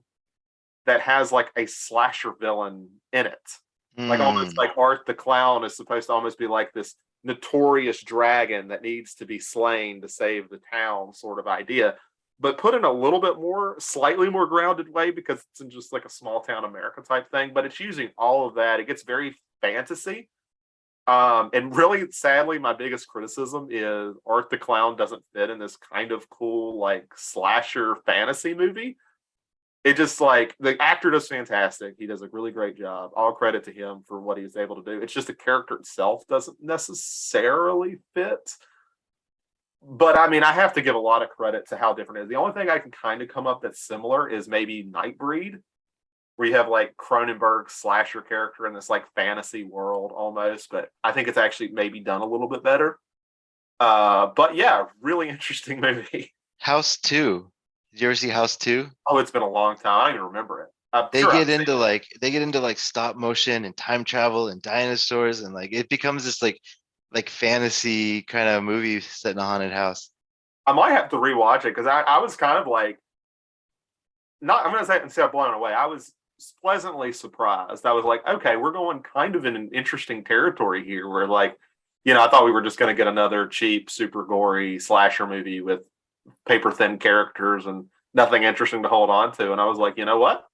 that has like a slasher villain in it. Like almost like Art the Clown is supposed to almost be like this notorious dragon that needs to be slain to save the town sort of idea, but put in a little bit more, slightly more grounded way, because it's in just like a small town America type thing, but it's using all of that. It gets very fantasy. And really, sadly, my biggest criticism is Art the Clown doesn't fit in this kind of cool, like slasher fantasy movie. It just like the actor does fantastic. He does a really great job. All credit to him for what he's able to do. It's just the character itself doesn't necessarily fit. But I mean, I have to give a lot of credit to how different it is. The only thing I can kind of come up that's similar is maybe Nightbreed, where you have like Cronenberg's slasher character in this like fantasy world almost. But I think it's actually maybe done a little bit better. But yeah, really interesting movie.
House 2. Did you ever see House 2?
Oh, it's been a long time. I don't even remember it.
They get into like stop motion and time travel and dinosaurs, and like it becomes this like fantasy kind of movie set in a haunted house.
I might have to rewatch it because I was kind of like, I'm gonna say instead of blown away, I was pleasantly surprised. I was like, okay, we're going kind of in an interesting territory here where like I thought we were just going to get another cheap, super gory slasher movie with paper thin characters and nothing interesting to hold on to. And I was like, you know what?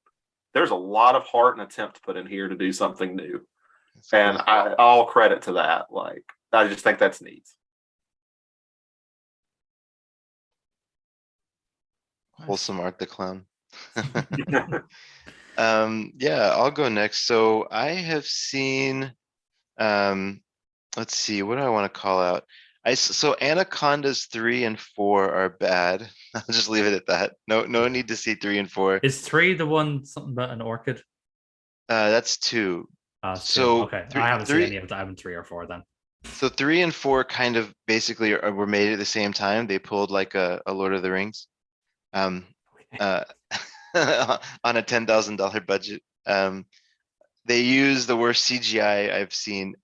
There's a lot of heart and attempt put in here to do something new.
That's
And
cool.
all credit to that. Like, I just think that's neat.
Wholesome Art the Clown. Yeah, I'll go next. So I have seen, let's see, what do I want to call out? So Anacondas 3 and 4 are bad. I'll just leave it at that. No need to see 3 and 4.
Is 3 the one something about an orchid?
That's 2.
It's 2.
So
Okay,
three,
I haven't seen
three,
any of it. I haven't 3 or 4 then.
so 3 and 4 kind of basically were made at the same time. They pulled like a Lord of the Rings. Um, uh, on a $10,000 budget. They use the worst CGI I've seen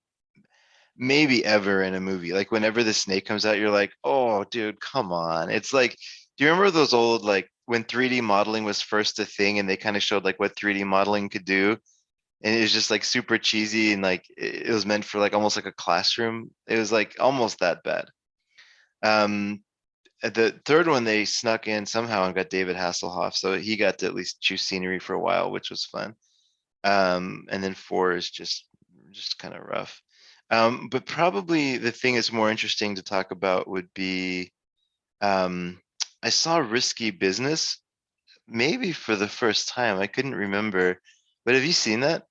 maybe ever in a movie. Like whenever the snake comes out, you're like, oh, dude, come on. It's like, do you remember those old, like when 3D modeling was first a thing and they kind of showed like what 3D modeling could do? And it was just like super cheesy and like it was meant for like almost like a classroom. It was like almost that bad. The third one they snuck in somehow and got David Hasselhoff, so he got to at least choose scenery for a while, which was fun. And then 4 is just kind of rough. But probably the thing that's more interesting to talk about would be I saw Risky Business maybe for the first time. I couldn't remember, but have you seen that?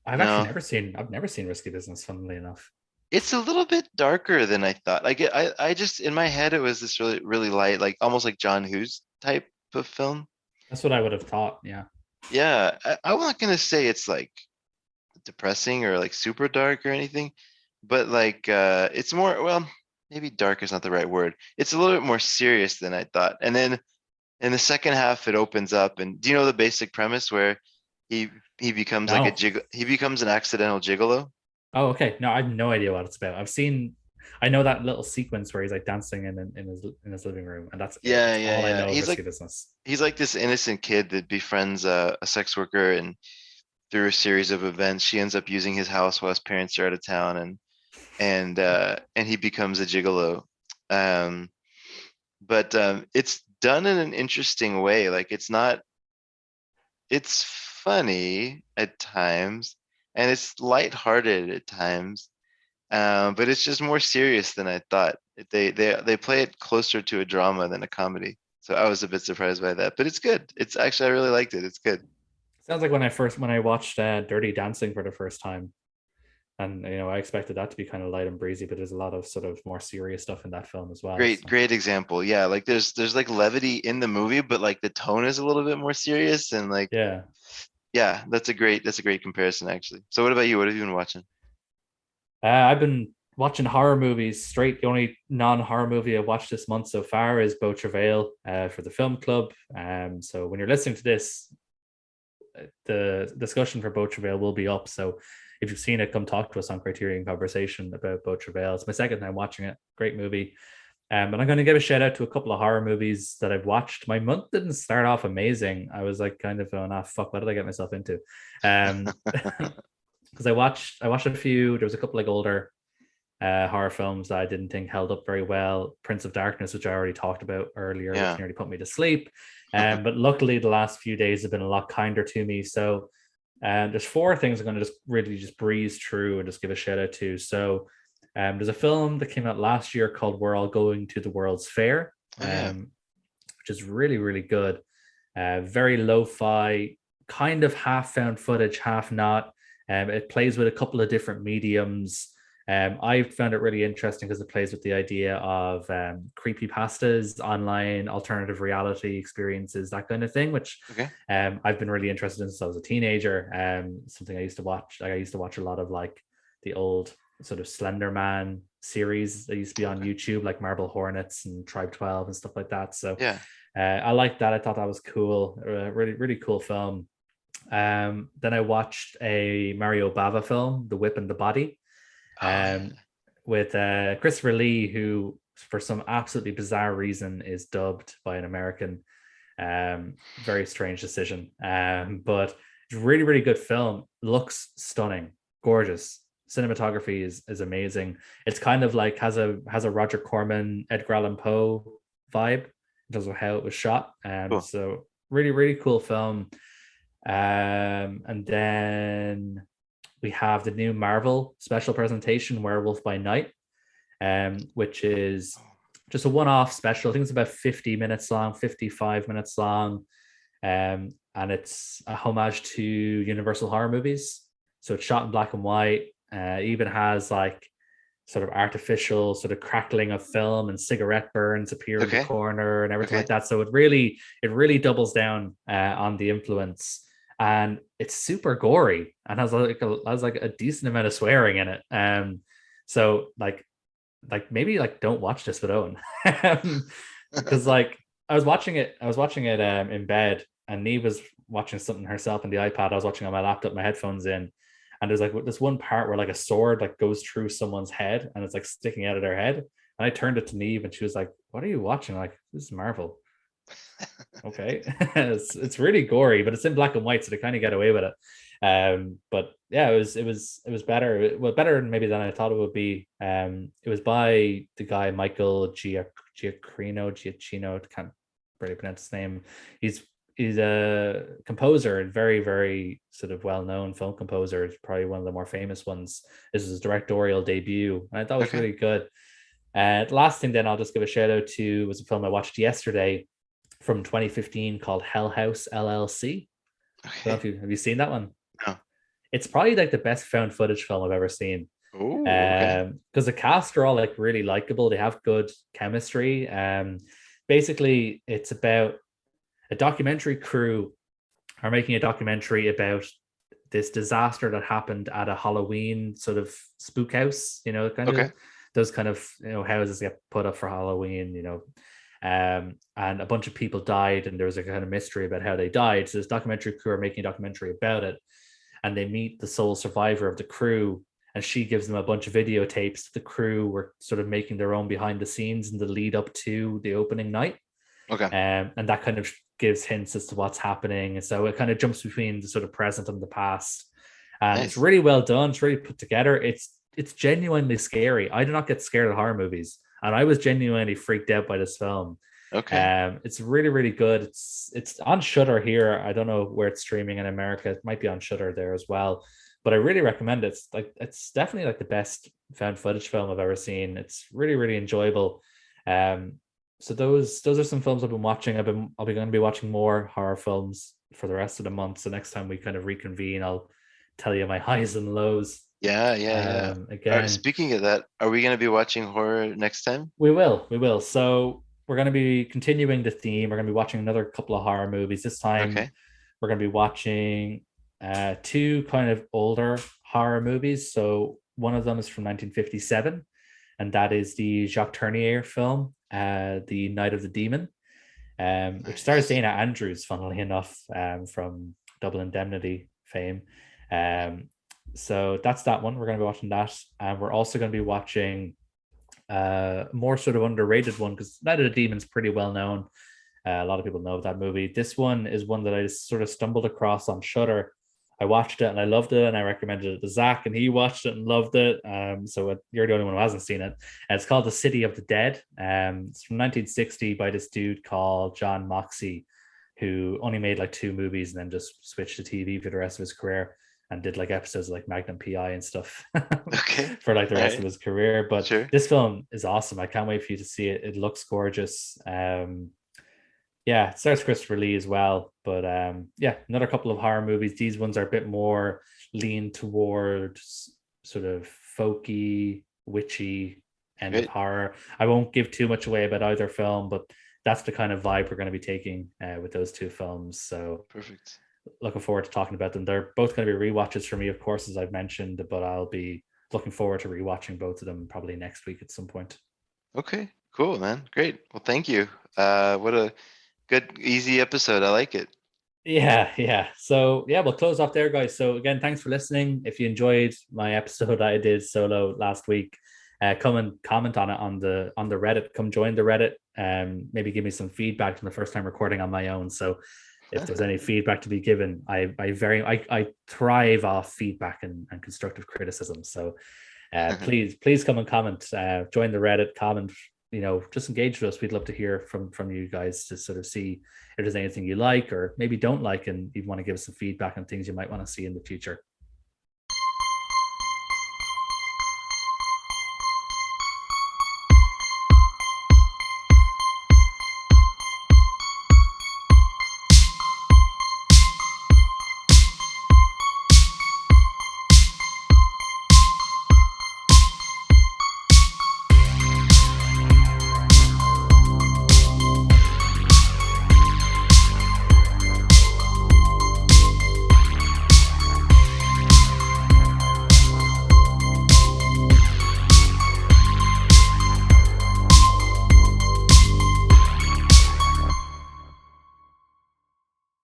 I've
No.
never seen Risky Business, funnily enough.
It's a little bit darker than I thought. Like I just in my head it was this really light, like almost like John Hughes type of film.
That's what I would have thought. Yeah.
Yeah, I'm not gonna say it's like depressing or like super dark or anything, but like it's more, well, maybe dark is not the right word. It's a little bit more serious than I thought. And then in the second half it opens up, and do you know the basic premise where he becomes like
No.
he becomes an accidental gigolo?
Oh, okay. No, I have no idea what it's about. I know that little sequence where he's like dancing in his living room, and that's it.
Yeah,
That's all I
yeah.
know of Risky Business.
He's like this innocent kid that befriends a sex worker, and through a series of events, she ends up using his house while his parents are out of town, and he becomes a gigolo. Um, but it's done in an interesting way. Like it's funny at times, and it's lighthearted at times. But it's just more serious than I thought. They play it closer to a drama than a comedy. So I was a bit surprised by that, but it's good. It's actually, I really liked it. It's good.
Sounds like when I watched Dirty Dancing for the first time, and I expected that to be kind of light and breezy, but there's a lot of sort of more serious stuff in that film as well. So.
Great example. Yeah, like there's like levity in the movie, but like the tone is a little bit more serious, and like yeah, that's a great comparison actually. So what about you? What have you been watching?
I've been watching horror movies straight. The only non-horror movie I've watched this month so far is Beau Travail for the film club. So when you're listening to this, the discussion for Beau Travail will be up. So if you've seen it, come talk to us on Criterion Conversation about Beau Travail. It's my second time watching it. Great movie. And I'm going to give a shout out to a couple of horror movies that I've watched. My month didn't start off amazing. I was like kind of going, fuck, what did I get myself into? Because I watched a few. There was a couple like older horror films that I didn't think held up very well. Prince of Darkness, which I already talked about earlier, which nearly put me to sleep. But luckily, the last few days have been a lot kinder to me. So there's 4 things I'm going to just really breeze through and just give a shout out to. So there's a film that came out last year called We're All Going to the World's Fair, which is really, really good. Very lo-fi, kind of half found footage, half not. It plays with a couple of different mediums. I found it really interesting because it plays with the idea of creepy pastas, online alternative reality experiences, that kind of thing, which I've been really interested in since I was a teenager. Something I used to watch. Like I used to watch a lot of like the old sort of Slender Man series that used to be on YouTube, like Marble Hornets and Tribe 12 and stuff like that. So I liked that. I thought that was cool. Really, really cool film. Then I watched a Mario Bava film, The Whip and the Body, with Christopher Lee, who for some absolutely bizarre reason is dubbed by an American. Very strange decision. But it's a really, really good film. Looks stunning, gorgeous, cinematography is amazing. It's kind of like has a Roger Corman, Edgar Allan Poe vibe in terms of how it was shot.
Cool.
So really, really cool film. And then we have the new Marvel special presentation, Werewolf by Night, which is just a one-off special. I think it's about 50 minutes long, 55 minutes long. And it's a homage to Universal horror movies. So it's shot in black and white. Even has like sort of artificial sort of crackling of film and cigarette burns appear in the corner and everything like that. So it really doubles down on the influence, and it's super gory and has like a decent amount of swearing in it. So like maybe like don't watch this with Owen, because like I was watching it in bed, and Neve was watching something herself on the iPad. I was watching on my laptop, my headphones in. And there's like this one part where like a sword like goes through someone's head and it's like sticking out of their head. And I turned it to Neve and she was like, "What are you watching?" I'm like, "This is Marvel." Okay. it's really gory, but it's in black and white, so they kind of get away with it. But yeah, it was better. Well, better maybe than I thought it would be. It was by the guy Michael Giacchino. Can't really pronounce his name. He's a composer and very, very sort of well-known film composer. It's probably one of the more famous ones. This is his directorial debut, and I thought it was really good. The last thing then I'll just give a shout out to was a film I watched yesterday from 2015 called Hell House LLC. Have you seen that one?
No.
It's probably like the best found footage film I've ever seen.
Ooh, okay.
Because the cast are all like really likable. They have good chemistry. Basically, it's about a documentary crew are making a documentary about this disaster that happened at a Halloween sort of spook house, you know, kind of those kind of, you know, houses get put up for Halloween, you know, and a bunch of people died and there was a kind of mystery about how they died. So this documentary crew are making a documentary about it, and they meet the sole survivor of the crew, and she gives them a bunch of videotapes. The crew were sort of making their own behind the scenes in the lead up to the opening night. And that kind of gives hints as to what's happening. And so it kind of jumps between the sort of present and the past. And It's really well done. It's really put together. It's genuinely scary. I do not get scared of horror movies, and I was genuinely freaked out by this film. It's really, really good. It's on Shudder here. I don't know where it's streaming in America. It might be on Shudder there as well. But I really recommend it. It's definitely like the best found footage film I've ever seen. It's really, really enjoyable. So those are some films I've been watching. I'll be going to be watching more horror films for the rest of the month. So next time we kind of reconvene, I'll tell you my highs and lows.
Yeah.
Again,
speaking of that, are we going to be watching horror next time?
We will. So we're going to be continuing the theme. We're going to be watching another couple of horror movies. This time we're going to be watching two kind of older horror movies. So one of them is from 1957, and that is the Jacques Tourneur film, The Night of the Demon, which stars Dana Andrews, funnily enough, from Double Indemnity fame. So that's that one. We're going to be watching that. And we're also going to be watching more sort of underrated one, because Night of the Demon's pretty well known. A lot of people know that movie. This one is one that I sort of stumbled across on Shudder. I watched it and I loved it, and I recommended it to Zach, and he watched it and loved it. So you're the only one who hasn't seen it. It's called The City of the Dead. It's from 1960 by this dude called John Moxey, who only made like 2 movies and then just switched to TV for the rest of his career, and did like episodes of like Magnum PI and stuff for like the rest of his career. But this film is awesome. I can't wait for you to see it. It looks gorgeous. It stars Christopher Lee as well. But another couple of horror movies. These ones are a bit more lean towards sort of folky, witchy end of horror. I won't give too much away about either film, but that's the kind of vibe we're going to be taking with those 2 films. So
perfect.
Looking forward to talking about them. They're both going to be rewatches for me, of course, as I've mentioned, but I'll be looking forward to rewatching both of them probably next week at some point.
Okay, cool, man. Great. Well, thank you. What a good, easy episode. I like it.
Yeah. So we'll close off there, guys. So again, thanks for listening. If you enjoyed my episode I did solo last week, come and comment on it on the Reddit. Come join the Reddit. Maybe give me some feedback from the first time recording on my own. So if there's any feedback to be given, I thrive off feedback and constructive criticism. So please come and comment, join the Reddit, comment, just engage with us. We'd love to hear from you guys to sort of see if there's anything you like or maybe don't like, and you want to give us some feedback on things you might want to see in the future.